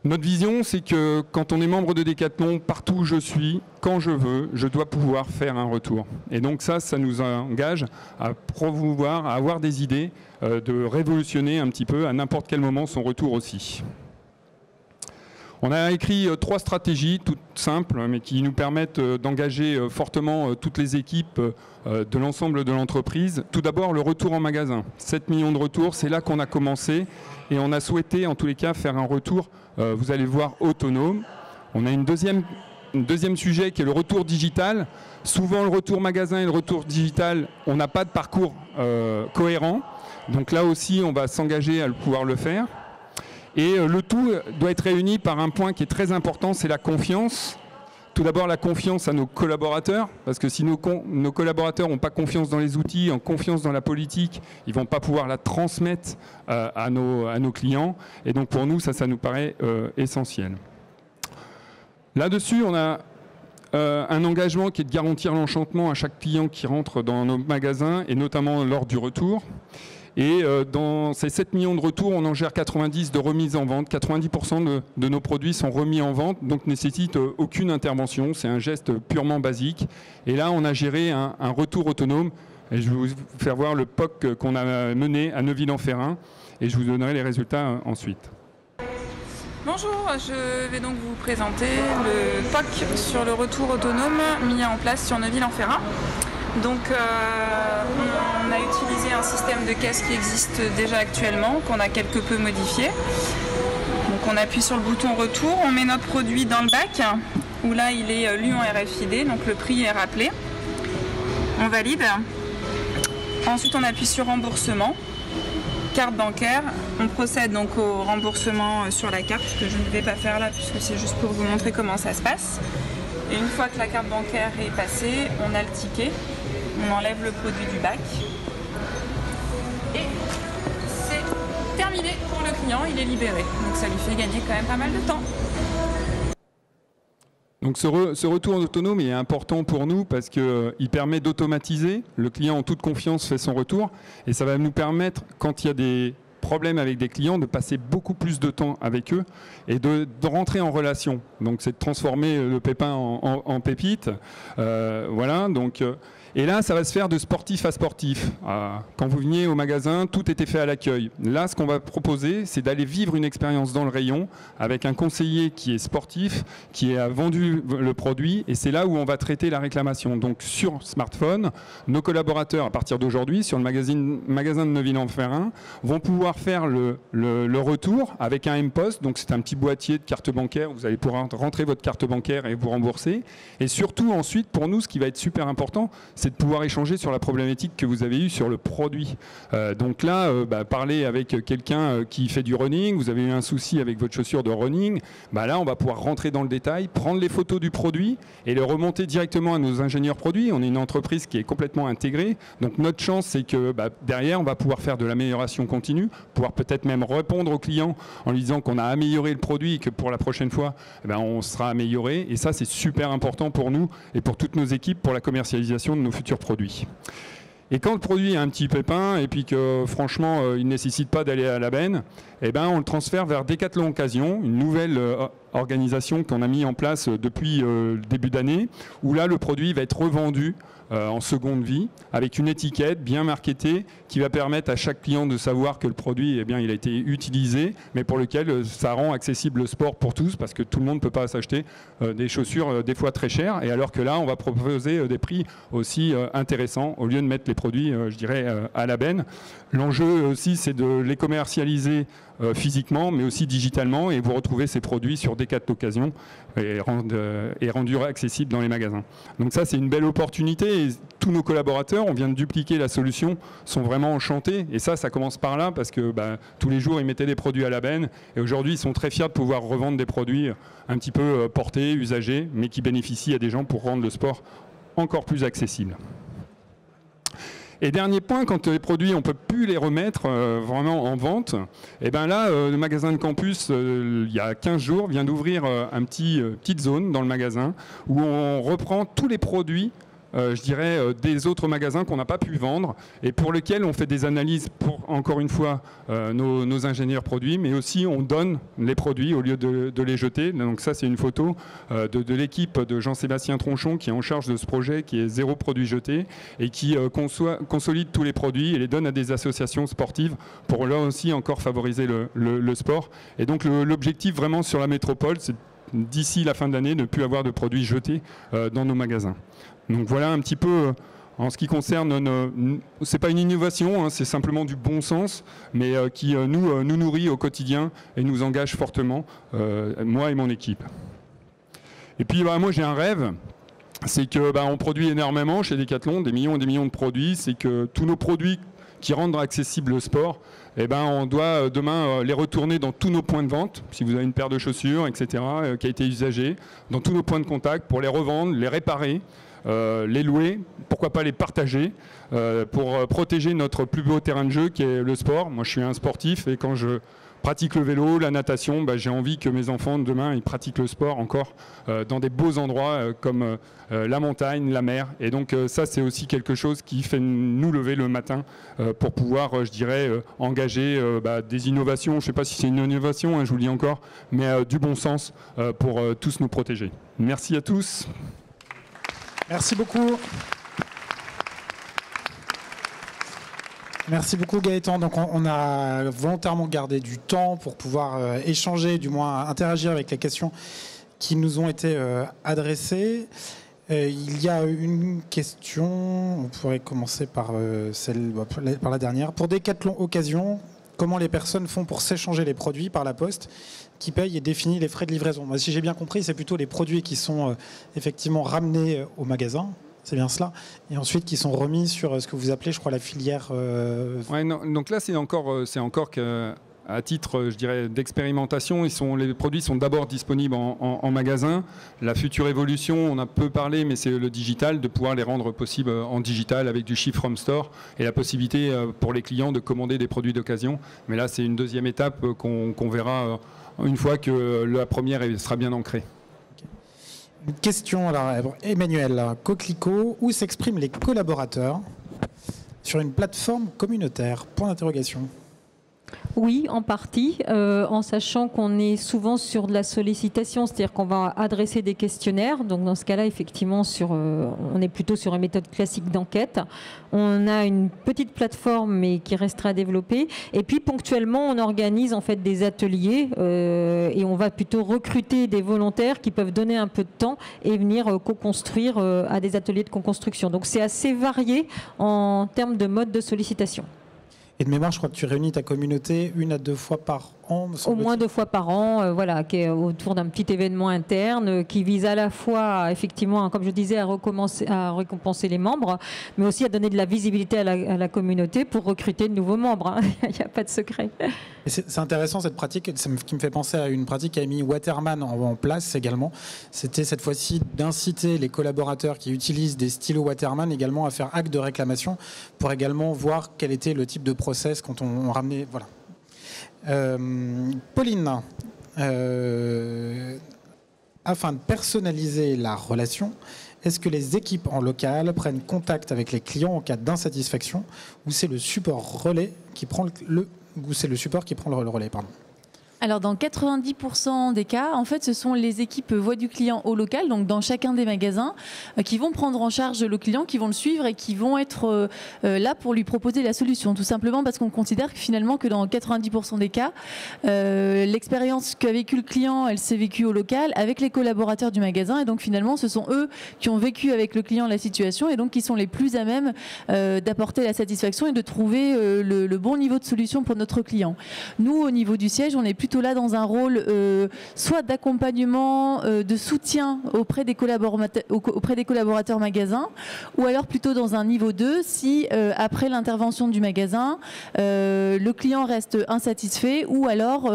Notre vision, c'est que quand on est membre de Decathlon, partout où je suis, quand je veux, je dois pouvoir faire un retour. Et donc ça nous engage à promouvoir, à avoir des idées, de révolutionner un petit peu à n'importe quel moment son retour aussi. On a écrit 3 stratégies toutes simples, mais qui nous permettent d'engager fortement toutes les équipes de l'ensemble de l'entreprise. Tout d'abord, le retour en magasin. 7 millions de retours, c'est là qu'on a commencé et on a souhaité en tous les cas faire un retour, vous allez voir, autonome. On a un deuxième sujet qui est le retour digital. Souvent, le retour magasin et le retour digital, on n'a pas de parcours cohérent. Donc là aussi, on va s'engager à pouvoir le faire. Et le tout doit être réuni par un point qui est très important, c'est la confiance. Tout d'abord, la confiance à nos collaborateurs, parce que si nos collaborateurs n'ont pas confiance dans les outils, en confiance dans la politique, ils ne vont pas pouvoir la transmettre à nos clients. Et donc pour nous, ça nous paraît essentiel. Là-dessus, on a un engagement qui est de garantir l'enchantement à chaque client qui rentre dans nos magasins, et notamment lors du retour. Et dans ces 7 millions de retours, on en gère 90 de remise en vente. 90% de nos produits sont remis en vente, donc ne nécessitent aucune intervention. C'est un geste purement basique. Et là, on a géré un retour autonome. Et je vais vous faire voir le POC qu'on a mené à Neuville-en-Ferrain. Et je vous donnerai les résultats ensuite. Bonjour, je vais donc vous présenter le POC sur le retour autonome mis en place sur Neuville-en-Ferrain. Donc on a utilisé un système de caisse qui existe déjà actuellement, qu'on a quelque peu modifié. Donc on appuie sur le bouton retour, on met notre produit dans le bac, où là il est lu en RFID, donc le prix est rappelé. On valide. Ensuite on appuie sur remboursement, carte bancaire. On procède donc au remboursement sur la carte, que je ne vais pas faire là puisque c'est juste pour vous montrer comment ça se passe. Et une fois que la carte bancaire est passée, on a le ticket. On enlève le produit du bac et c'est terminé pour le client, il est libéré. Donc ça lui fait gagner quand même pas mal de temps. Donc ce retour autonome est important pour nous parce qu'il permet d'automatiser. Le client en toute confiance fait son retour et ça va nous permettre, quand il y a des problèmes avec des clients, de passer beaucoup plus de temps avec eux et de rentrer en relation. Donc c'est de transformer le pépin en pépite. Voilà, donc... Et là, ça va se faire de sportif à sportif. Quand vous veniez au magasin, tout était fait à l'accueil. Là, ce qu'on va proposer, c'est d'aller vivre une expérience dans le rayon avec un conseiller qui est sportif, qui a vendu le produit, et c'est là où on va traiter la réclamation. Donc sur smartphone, nos collaborateurs, à partir d'aujourd'hui, sur le magasin de Neuville-en-Ferrain, vont pouvoir faire le retour avec un M-Post. Donc c'est un petit boîtier de carte bancaire où vous allez pouvoir rentrer votre carte bancaire et vous rembourser. Et surtout, ensuite, pour nous, ce qui va être super important, c'est de pouvoir échanger sur la problématique que vous avez eue sur le produit. Donc là, parler avec quelqu'un qui fait du running, vous avez eu un souci avec votre chaussure de running, là on va pouvoir rentrer dans le détail, prendre les photos du produit et le remonter directement à nos ingénieurs produits. On est une entreprise qui est complètement intégrée, donc notre chance c'est que derrière on va pouvoir faire de l'amélioration continue, pouvoir peut-être même répondre aux clients en lui disant qu'on a amélioré le produit et que pour la prochaine fois on sera amélioré, et ça c'est super important pour nous et pour toutes nos équipes pour la commercialisation de nos futurs produits. Et quand le produit a un petit pépin et puis que franchement il ne nécessite pas d'aller à la benne, on le transfère vers Decathlon Occasion, une nouvelle organisation qu'on a mis en place depuis le début d'année, où là le produit va être revendu en seconde vie avec une étiquette bien marketée qui va permettre à chaque client de savoir que le produit il a été utilisé, mais pour lequel ça rend accessible le sport pour tous, parce que tout le monde ne peut pas s'acheter des chaussures des fois très chères, et alors que là on va proposer des prix aussi intéressants au lieu de mettre les produits je dirais à la benne. L'enjeu aussi c'est de les commercialiser physiquement mais aussi digitalement, et vous retrouvez ces produits sur Decathlon Occasion et rendus accessibles dans les magasins. Donc ça c'est une belle opportunité, et tous nos collaborateurs, on vient de dupliquer la solution, sont vraiment enchantés, et ça commence par là parce que tous les jours ils mettaient des produits à la benne, et aujourd'hui ils sont très fiers de pouvoir revendre des produits un petit peu portés, usagés, mais qui bénéficient à des gens pour rendre le sport encore plus accessible. Et dernier point, quand les produits, on ne peut plus les remettre vraiment en vente, là, le magasin de campus, il y a 15 jours, vient d'ouvrir une petite zone dans le magasin où on reprend tous les produits je dirais, des autres magasins qu'on n'a pas pu vendre et pour lesquels on fait des analyses pour, encore une fois, nos ingénieurs produits, mais aussi on donne les produits au lieu de les jeter. Donc ça, c'est une photo de l'équipe de Jean-Sébastien Tronchon qui est en charge de ce projet, qui est zéro produit jeté et qui consolide tous les produits et les donne à des associations sportives pour là aussi encore favoriser le sport. Et donc l'objectif vraiment sur la métropole, c'est d'ici la fin de l'année ne plus avoir de produits jetés dans nos magasins. Donc voilà un petit peu en ce qui concerne, c'est pas une innovation, hein, c'est simplement du bon sens, mais qui nous nourrit au quotidien et nous engage fortement, moi et mon équipe. Et puis moi j'ai un rêve, c'est que on produit énormément chez Decathlon, des millions et des millions de produits, c'est que tous nos produits qui rendent accessible le sport, on doit demain les retourner dans tous nos points de vente, si vous avez une paire de chaussures, etc., qui a été usagée, dans tous nos points de contact, pour les revendre, les réparer, les louer, pourquoi pas les partager, pour protéger notre plus beau terrain de jeu qui est le sport. Moi je suis un sportif et quand je pratique le vélo, la natation, j'ai envie que mes enfants demain ils pratiquent le sport encore dans des beaux endroits comme la montagne, la mer. Et donc ça c'est aussi quelque chose qui fait nous lever le matin pour pouvoir, je dirais, engager des innovations. Je ne sais pas si c'est une innovation, hein, je vous le dis encore, mais du bon sens pour tous nous protéger. Merci à tous. Merci beaucoup. Merci beaucoup Gaëtan. Donc on a volontairement gardé du temps pour pouvoir échanger, du moins interagir avec les questions qui nous ont été adressées. Il y a une question, on pourrait commencer par la dernière. Pour Decathlon Occasion, comment les personnes font pour s'échanger les produits par la poste, qui paye et définit les frais de livraison? Moi, si j'ai bien compris, c'est plutôt les produits qui sont effectivement ramenés au magasin. C'est bien cela. Et ensuite, qui sont remis sur ce que vous appelez, je crois, la filière... Ouais, non, donc là, c'est encore qu'à titre, je dirais, d'expérimentation. Les produits sont d'abord disponibles en magasin. La future évolution, on a peu parlé, mais c'est le digital, de pouvoir les rendre possibles en digital avec du ship from store et la possibilité pour les clients de commander des produits d'occasion. Mais là, c'est une deuxième étape qu'on verra une fois que la première sera bien ancrée. Une question, alors, Emmanuel, Coquelicot, où s'expriment les collaborateurs sur une plateforme communautaire? Point d'interrogation. Oui, en partie, en sachant qu'on est souvent sur de la sollicitation, c'est-à-dire qu'on va adresser des questionnaires. Donc dans ce cas-là, effectivement, on est plutôt sur une méthode classique d'enquête. On a une petite plateforme, mais qui restera à développer. Et puis ponctuellement, on organise en fait des ateliers et on va plutôt recruter des volontaires qui peuvent donner un peu de temps et venir co-construire à des ateliers de co-construction. Donc c'est assez varié en termes de mode de sollicitation. Et de mémoire, je crois que tu réunis ta communauté 1 à 2 fois par an, me semble-t-il. Au moins 2 fois par an, voilà, qui est autour d'un petit événement interne qui vise à la fois, effectivement, comme je disais, à récompenser les membres, mais aussi à donner de la visibilité à la communauté pour recruter de nouveaux membres. Hein. Il n'y a pas de secret. C'est intéressant cette pratique, qui me fait penser à une pratique qu'a mis Waterman en place également. C'était cette fois-ci d'inciter les collaborateurs qui utilisent des stylos Waterman également à faire acte de réclamation pour également voir quel était le type de process quand on ramenait... Voilà. Pauline, afin de personnaliser la relation, est-ce que les équipes en local prennent contact avec les clients en cas d'insatisfaction ou c'est le support relais qui prend le relais, pardon. Alors dans 90% des cas, en fait, ce sont les équipes voix du client au local, donc dans chacun des magasins, qui vont prendre en charge le client, qui vont le suivre et qui vont être là pour lui proposer la solution. Tout simplement parce qu'on considère que finalement que dans 90% des cas, l'expérience qu'a vécu le client, elle s'est vécue au local avec les collaborateurs du magasin. Et donc finalement, ce sont eux qui ont vécu avec le client la situation et donc qui sont les plus à même d'apporter la satisfaction et de trouver le bon niveau de solution pour notre client. Nous, au niveau du siège, on est plutôt là dans un rôle soit d'accompagnement, de soutien auprès des collaborateurs magasins, ou alors plutôt dans un niveau 2 si après l'intervention du magasin le client reste insatisfait, ou alors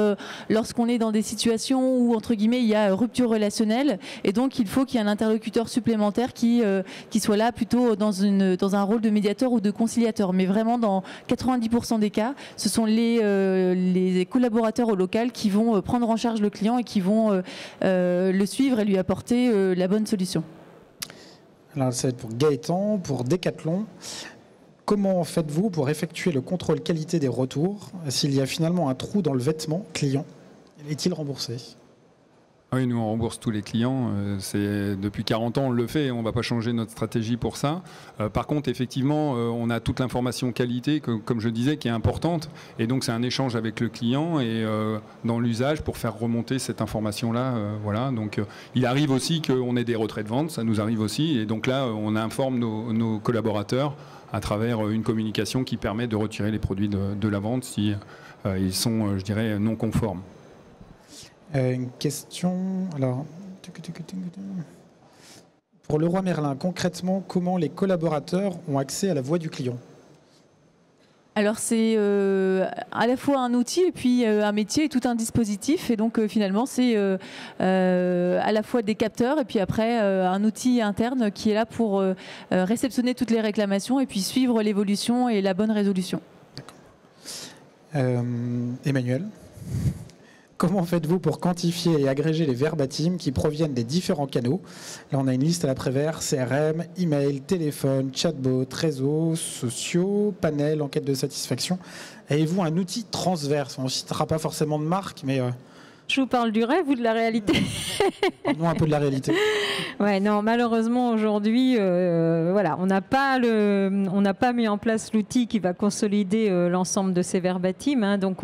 lorsqu'on est dans des situations où entre guillemets il y a rupture relationnelle et donc il faut qu'il y ait un interlocuteur supplémentaire qui soit là plutôt dans un rôle de médiateur ou de conciliateur. Mais vraiment dans 90% des cas, ce sont les collaborateurs au local qui vont prendre en charge le client et qui vont le suivre et lui apporter la bonne solution. Alors, ça va être pour Gaëtan, pour Decathlon. Comment faites-vous pour effectuer le contrôle qualité des retours? S'il y a finalement un trou dans le vêtement client, est-il remboursé? Oui, nous on rembourse tous les clients. Depuis 40 ans on le fait, on ne va pas changer notre stratégie pour ça. Par contre, effectivement, on a toute l'information qualité, comme je disais, qui est importante. Et donc c'est un échange avec le client et dans l'usage pour faire remonter cette information-là. Voilà. Donc il arrive aussi qu'on ait des retraits de vente, ça nous arrive aussi. Et donc là, on informe nos collaborateurs à travers une communication qui permet de retirer les produits de la vente si ils sont, je dirais, non conformes. Une question. Alors, pour Leroy Merlin, concrètement, comment les collaborateurs ont accès à la voix du client? Alors c'est à la fois un outil et puis un métier et tout un dispositif. Et donc finalement c'est à la fois des capteurs et puis après un outil interne qui est là pour réceptionner toutes les réclamations et puis suivre l'évolution et la bonne résolution. Emmanuel, comment faites-vous pour quantifier et agréger les verbatims qui proviennent des différents canaux? Là, on a une liste à l'après-vert, CRM, email, téléphone, chatbot, réseaux sociaux, panel, enquête de satisfaction. Avez-vous un outil transverse? On ne citera pas forcément de marque, mais... Je vous parle du rêve ou de la réalité? Non, un peu de la réalité. Ouais, non, malheureusement aujourd'hui, voilà, on n'a pas mis en place l'outil qui va consolider l'ensemble de ces verbatims. Hein, donc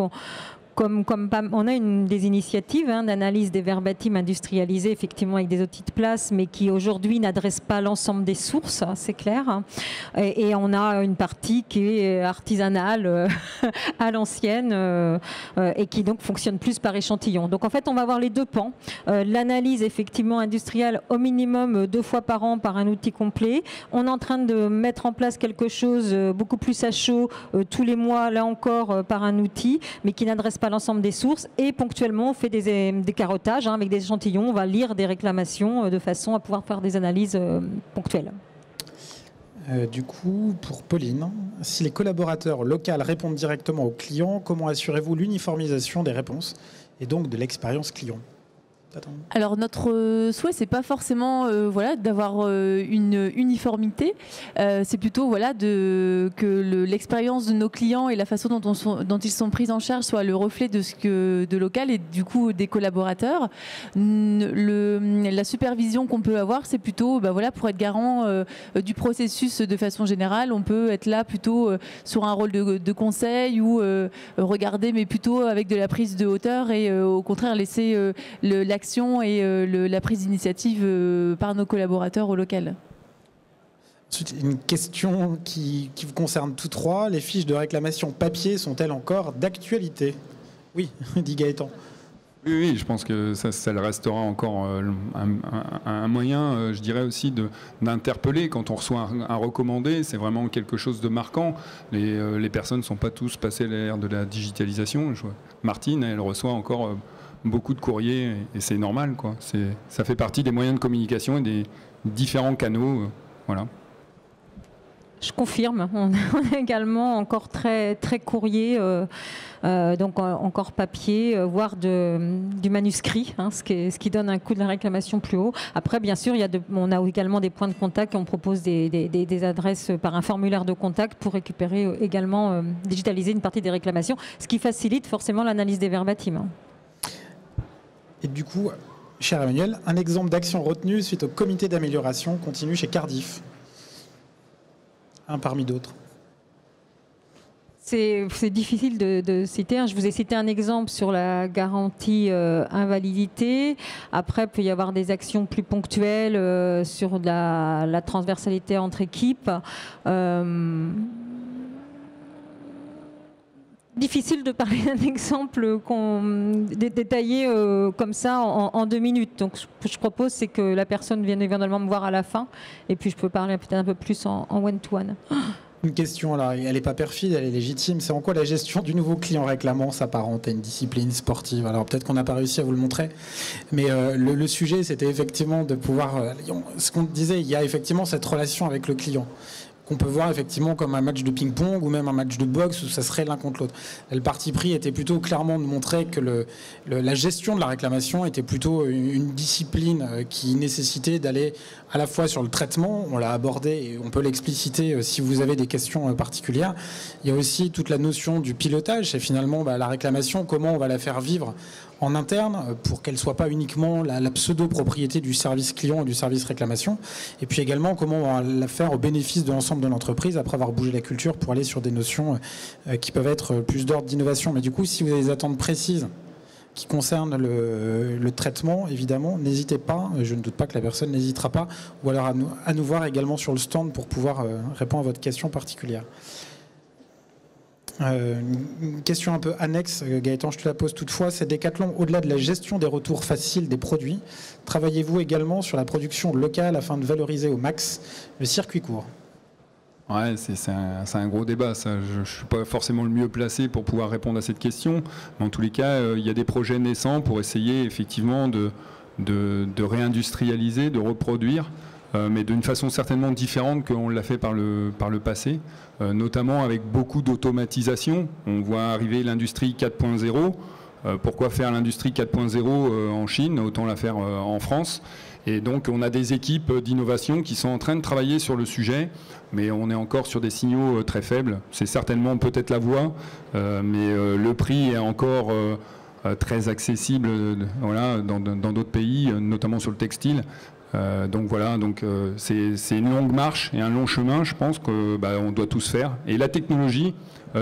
on a des initiatives d'analyse des verbatims industrialisés, effectivement avec des outils de place, mais qui aujourd'hui n'adressent pas l'ensemble des sources, hein, c'est clair. Hein. Et on a une partie qui est artisanale à l'ancienne et qui donc fonctionne plus par échantillon. Donc en fait, on va avoir les deux pans. L'analyse effectivement industrielle au minimum 2 fois par an par un outil complet. On est en train de mettre en place quelque chose beaucoup plus à chaud tous les mois, là encore, par un outil, mais qui n'adresse pas l'ensemble des sources, et ponctuellement on fait des carottages avec des échantillons, on va lire des réclamations de façon à pouvoir faire des analyses ponctuelles. Du coup, pour Pauline, si les collaborateurs locaux répondent directement aux clients, comment assurez-vous l'uniformisation des réponses et donc de l'expérience client? Alors notre souhait, c'est pas forcément voilà, d'avoir une uniformité, c'est plutôt voilà, que l'expérience de nos clients et la façon dont ils sont pris en charge soit le reflet de local et du coup des collaborateurs. La supervision qu'on peut avoir, c'est plutôt voilà, pour être garant du processus de façon générale. On peut être là plutôt sur un rôle de conseil ou regarder, mais plutôt avec de la prise de hauteur et au contraire laisser l'action et la prise d'initiative par nos collaborateurs au local. Ensuite, une question qui vous concerne tous trois. Les fiches de réclamation papier sont-elles encore d'actualité? Oui, dit Gaëtan. Oui, je pense que ça restera encore un moyen, je dirais aussi, d'interpeller. Quand on reçoit un recommandé, c'est vraiment quelque chose de marquant. Les personnes ne sont pas tous passées à l'ère de la digitalisation. Martine, elle reçoit encore beaucoup de courriers et c'est normal, quoi. Ça fait partie des moyens de communication et des différents canaux. Voilà. Je confirme, on est également encore très, très courrier, donc encore papier, voire du manuscrit, hein, ce qui donne un coût de la réclamation plus haut. Après, bien sûr, on a également des points de contact et on propose des adresses par un formulaire de contact pour récupérer également, digitaliser une partie des réclamations, ce qui facilite forcément l'analyse des verbatims. Et du coup, cher Emmanuel, un exemple d'action retenue suite au comité d'amélioration continue chez Cardif. Un parmi d'autres. C'est difficile de citer. Je vous ai cité un exemple sur la garantie invalidité. Après, il peut y avoir des actions plus ponctuelles sur la transversalité entre équipes. Difficile de parler d'un exemple détaillé comme ça en 2 minutes. Donc, ce que je propose, c'est que la personne vienne éventuellement me voir à la fin, et puis je peux parler peut-être un peu plus en one-to-one. Une question, là, elle n'est pas perfide, elle est légitime. C'est en quoi la gestion du nouveau client réclamant s'apparente à une discipline sportive? Alors peut-être qu'on n'a pas réussi à vous le montrer, mais le sujet, c'était effectivement de pouvoir... ce qu'on disait, il y a effectivement cette relation avec le client. qu'on peut voir effectivement comme un match de ping-pong ou même un match de boxe où ça serait l'un contre l'autre. Le parti pris était plutôt clairement de montrer que la gestion de la réclamation était plutôt une discipline qui nécessitait d'aller à la fois sur le traitement, on l'a abordé et on peut l'expliciter si vous avez des questions particulières. Il y a aussi toute la notion du pilotage, c'est finalement la réclamation, comment on va la faire vivre en interne pour qu'elle ne soit pas uniquement la pseudo-propriété du service client ou du service réclamation. Et puis également comment on va la faire au bénéfice de l'ensemble de l'entreprise après avoir bougé la culture pour aller sur des notions qui peuvent être plus d'ordre d'innovation. Mais du coup, si vous avez des attentes précises qui concernent le traitement, évidemment, n'hésitez pas. Je ne doute pas que la personne n'hésitera pas. Ou alors à nous voir également sur le stand pour pouvoir répondre à votre question particulière. Une question un peu annexe, Gaëtan, je te la pose toutefois, c'est Decathlon, au-delà de la gestion des retours faciles des produits, travaillez-vous également sur la production locale afin de valoriser au max le circuit court? Ouais, c'est un gros débat, ça. Je ne suis pas forcément le mieux placé pour pouvoir répondre à cette question, mais en tous les cas, il y a des projets naissants pour essayer effectivement de réindustrialiser, de reproduire, mais d'une façon certainement différente qu'on l'a fait par le passé, notamment avec beaucoup d'automatisation. On voit arriver l'industrie 4.0. Pourquoi faire l'industrie 4.0 en Chine? Autant la faire en France. Et donc on a des équipes d'innovation qui sont en train de travailler sur le sujet, mais on est encore sur des signaux très faibles. C'est certainement peut-être la voie, mais le prix est encore très accessible voilà, dans d'autres pays, notamment sur le textile. Donc voilà, c'est une longue marche et un long chemin, je pense qu'on doit tous faire. Et la technologie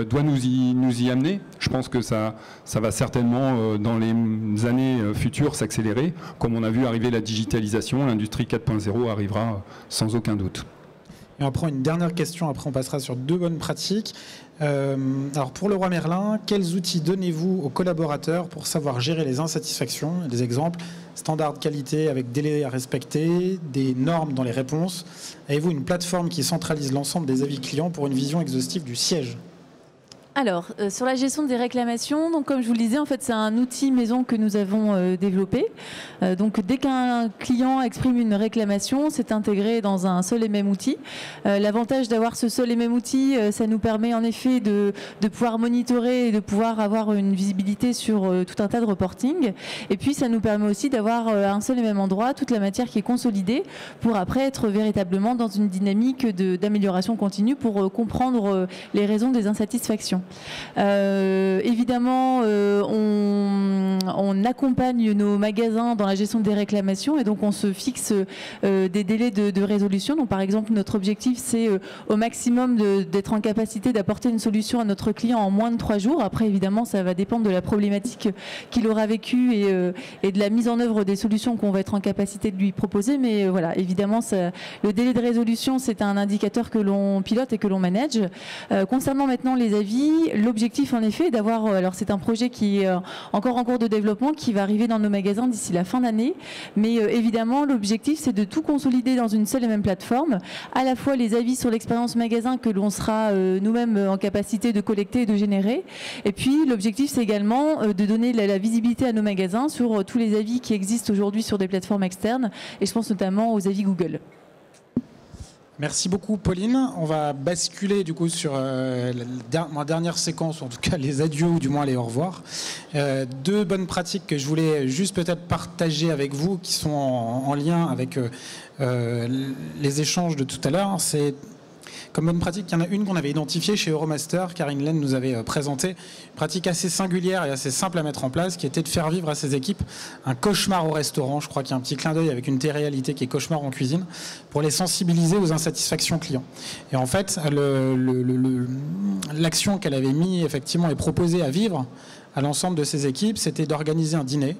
doit nous y amener. Je pense que ça va certainement, dans les années futures, s'accélérer. Comme on a vu arriver la digitalisation, l'industrie 4.0 arrivera sans aucun doute. Et on prend une dernière question, après on passera sur 2 bonnes pratiques. Alors pour Leroy Merlin, quels outils donnez-vous aux collaborateurs pour savoir gérer les insatisfactions? Des exemples, standards de qualité avec délais à respecter, des normes dans les réponses. Avez-vous une plateforme qui centralise l'ensemble des avis clients pour une vision exhaustive du siège? Alors, sur la gestion des réclamations, donc comme je vous le disais, en fait, c'est un outil maison que nous avons développé. Donc, dès qu'un client exprime une réclamation, c'est intégré dans un seul et même outil. L'avantage d'avoir ce seul et même outil, ça nous permet en effet de pouvoir monitorer et de pouvoir avoir une visibilité sur tout un tas de reporting. Et puis, ça nous permet aussi d'avoir à un seul et même endroit toute la matière qui est consolidée pour après être véritablement dans une dynamique d'amélioration continue pour comprendre les raisons des insatisfactions. Évidemment, on accompagne nos magasins dans la gestion des réclamations et donc on se fixe des délais de résolution. Donc par exemple, notre objectif c'est au maximum d'être en capacité d'apporter une solution à notre client en moins de 3 jours. Après évidemment, ça va dépendre de la problématique qu'il aura vécue et de la mise en œuvre des solutions qu'on va être en capacité de lui proposer. Mais voilà, évidemment, le délai de résolution c'est un indicateur que l'on pilote et que l'on manage. Concernant maintenant les avis, l'objectif en effet est d'avoir, alors c'est un projet qui est encore en cours de développement, qui va arriver dans nos magasins d'ici la fin d'année, mais évidemment l'objectif c'est de tout consolider dans une seule et même plateforme, à la fois les avis sur l'expérience magasin que l'on sera nous-mêmes en capacité de collecter et de générer, et puis l'objectif c'est également de donner la visibilité à nos magasins sur tous les avis qui existent aujourd'hui sur des plateformes externes, et je pense notamment aux avis Google. Merci beaucoup Pauline. On va basculer du coup sur ma dernière séquence, ou en tout cas les adieux ou du moins les au revoir. 2 bonnes pratiques que je voulais juste peut-être partager avec vous qui sont en lien avec les échanges de tout à l'heure. C'est comme bonne pratique, il y en a une qu'on avait identifiée chez Euromaster, Karine Laine nous avait présenté, une pratique assez singulière et assez simple à mettre en place, qui était de faire vivre à ses équipes un cauchemar au restaurant. Je crois qu'il y a un petit clin d'œil avec une télé-réalité qui est cauchemar en cuisine, pour les sensibiliser aux insatisfactions clients. Et en fait, l'action qu'elle avait mis effectivement et proposée à vivre à l'ensemble de ses équipes, c'était d'organiser un dîner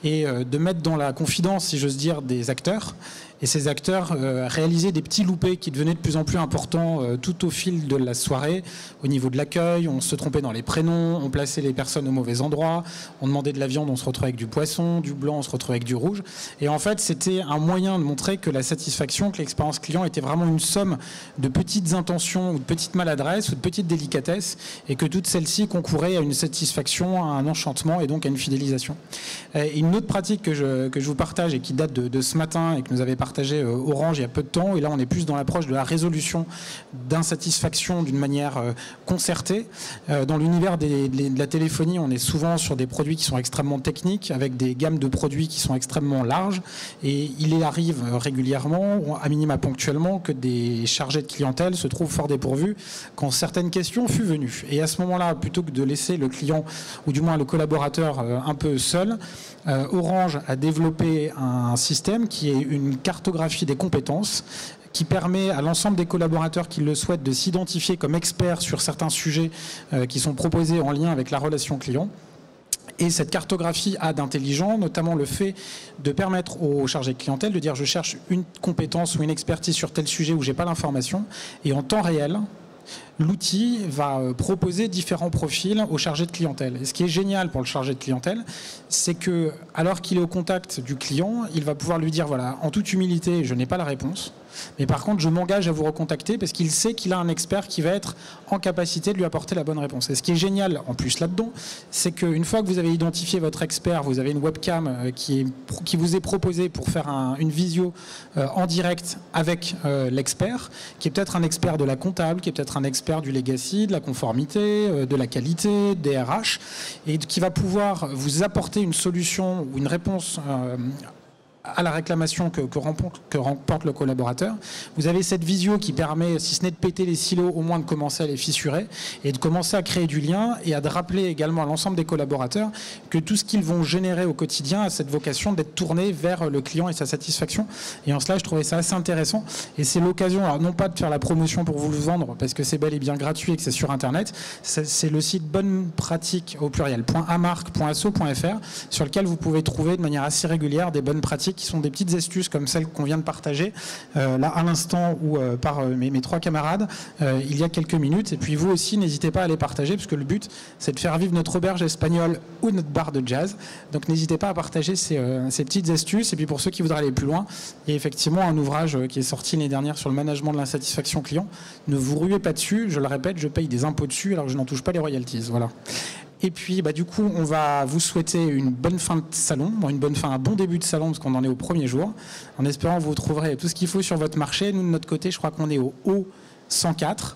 et de mettre dans la confidence, si j'ose dire, des acteurs. Et ces acteurs réalisaient des petits loupés qui devenaient de plus en plus importants tout au fil de la soirée. Au niveau de l'accueil, on se trompait dans les prénoms, on plaçait les personnes au mauvais endroit, on demandait de la viande, on se retrouvait avec du poisson, du blanc, on se retrouvait avec du rouge. Et en fait, c'était un moyen de montrer que la satisfaction, que l'expérience client était vraiment une somme de petites intentions ou de petites maladresses ou de petites délicatesses, et que toutes celles-ci concouraient à une satisfaction, à un enchantement et donc à une fidélisation. Et une autre pratique que je vous partage et qui date de ce matin et que nous avait partagé partagé Orange il y a peu de temps, et là on est plus dans l'approche de la résolution d'insatisfaction d'une manière concertée. Dans l'univers de la téléphonie, on est souvent sur des produits qui sont extrêmement techniques, avec des gammes de produits qui sont extrêmement larges, et il arrive régulièrement, ou à minima ponctuellement, que des chargés de clientèle se trouvent fort dépourvus quand certaines questions furent venues. Et à ce moment-là, plutôt que de laisser le client, ou du moins le collaborateur, un peu seul, Orange a développé un système qui est une cartographie des compétences, qui permet à l'ensemble des collaborateurs qui le souhaitent de s'identifier comme experts sur certains sujets qui sont proposés en lien avec la relation client. Et cette cartographie a d'intelligent, notamment le fait de permettre aux chargés de clientèle de dire je cherche une compétence ou une expertise sur tel sujet où j'ai pas l'information, et en temps réel, l'outil va proposer différents profils aux chargés de clientèle. Et ce qui est génial pour le chargé de clientèle, c'est que alors qu'il est au contact du client, il va pouvoir lui dire voilà, en toute humilité, je n'ai pas la réponse, mais par contre, je m'engage à vous recontacter parce qu'il sait qu'il a un expert qui va être en capacité de lui apporter la bonne réponse. Et ce qui est génial en plus là-dedans, c'est qu'une fois que vous avez identifié votre expert, vous avez une webcam qui vous est proposée pour faire une visio en direct avec l'expert, qui est peut-être un expert de la comptable, qui est peut-être un expert du legacy, de la conformité, de la qualité, des RH, et qui va pouvoir vous apporter une solution ou une réponse à la réclamation que remporte le collaborateur. Vous avez cette visio qui permet, si ce n'est de péter les silos, au moins de commencer à les fissurer et de commencer à créer du lien et à de rappeler également à l'ensemble des collaborateurs que tout ce qu'ils vont générer au quotidien a cette vocation d'être tourné vers le client et sa satisfaction. Et en cela, je trouvais ça assez intéressant. Et c'est l'occasion, alors non pas de faire la promotion pour vous le vendre, parce que c'est bel et bien gratuit et que c'est sur Internet, c'est le site bonne pratique au pluriel, .amarc.asso.fr, sur lequel vous pouvez trouver de manière assez régulière des bonnes pratiques qui sont des petites astuces comme celles qu'on vient de partager là à l'instant ou par mes trois camarades il y a quelques minutes. Et puis vous aussi, n'hésitez pas à les partager, parce que le but, c'est de faire vivre notre auberge espagnole ou notre bar de jazz. Donc n'hésitez pas à partager ces petites astuces. Et puis pour ceux qui voudraient aller plus loin, il y a effectivement un ouvrage qui est sorti l'année dernière sur le management de l'insatisfaction client. Ne vous ruez pas dessus, je le répète, je paye des impôts dessus alors que je n'en touche pas les royalties. Voilà. Et puis, du coup, on va vous souhaiter une bonne fin de salon, un bon début de salon, parce qu'on en est au premier jour. En espérant que vous trouverez tout ce qu'il faut sur votre marché. Nous, de notre côté, je crois qu'on est au O104.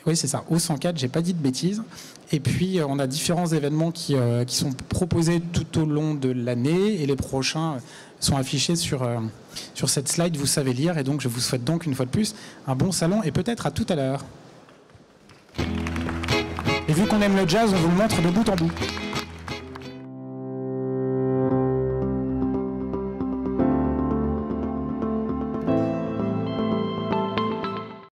Oui, c'est ça, O104, j'ai pas dit de bêtises. Et puis, on a différents événements qui sont proposés tout au long de l'année. Et les prochains sont affichés sur cette slide, vous savez lire. Et donc, je vous souhaite donc, une fois de plus, un bon salon et peut-être à tout à l'heure. Et vu qu'on aime le jazz, on vous le montre de bout en bout.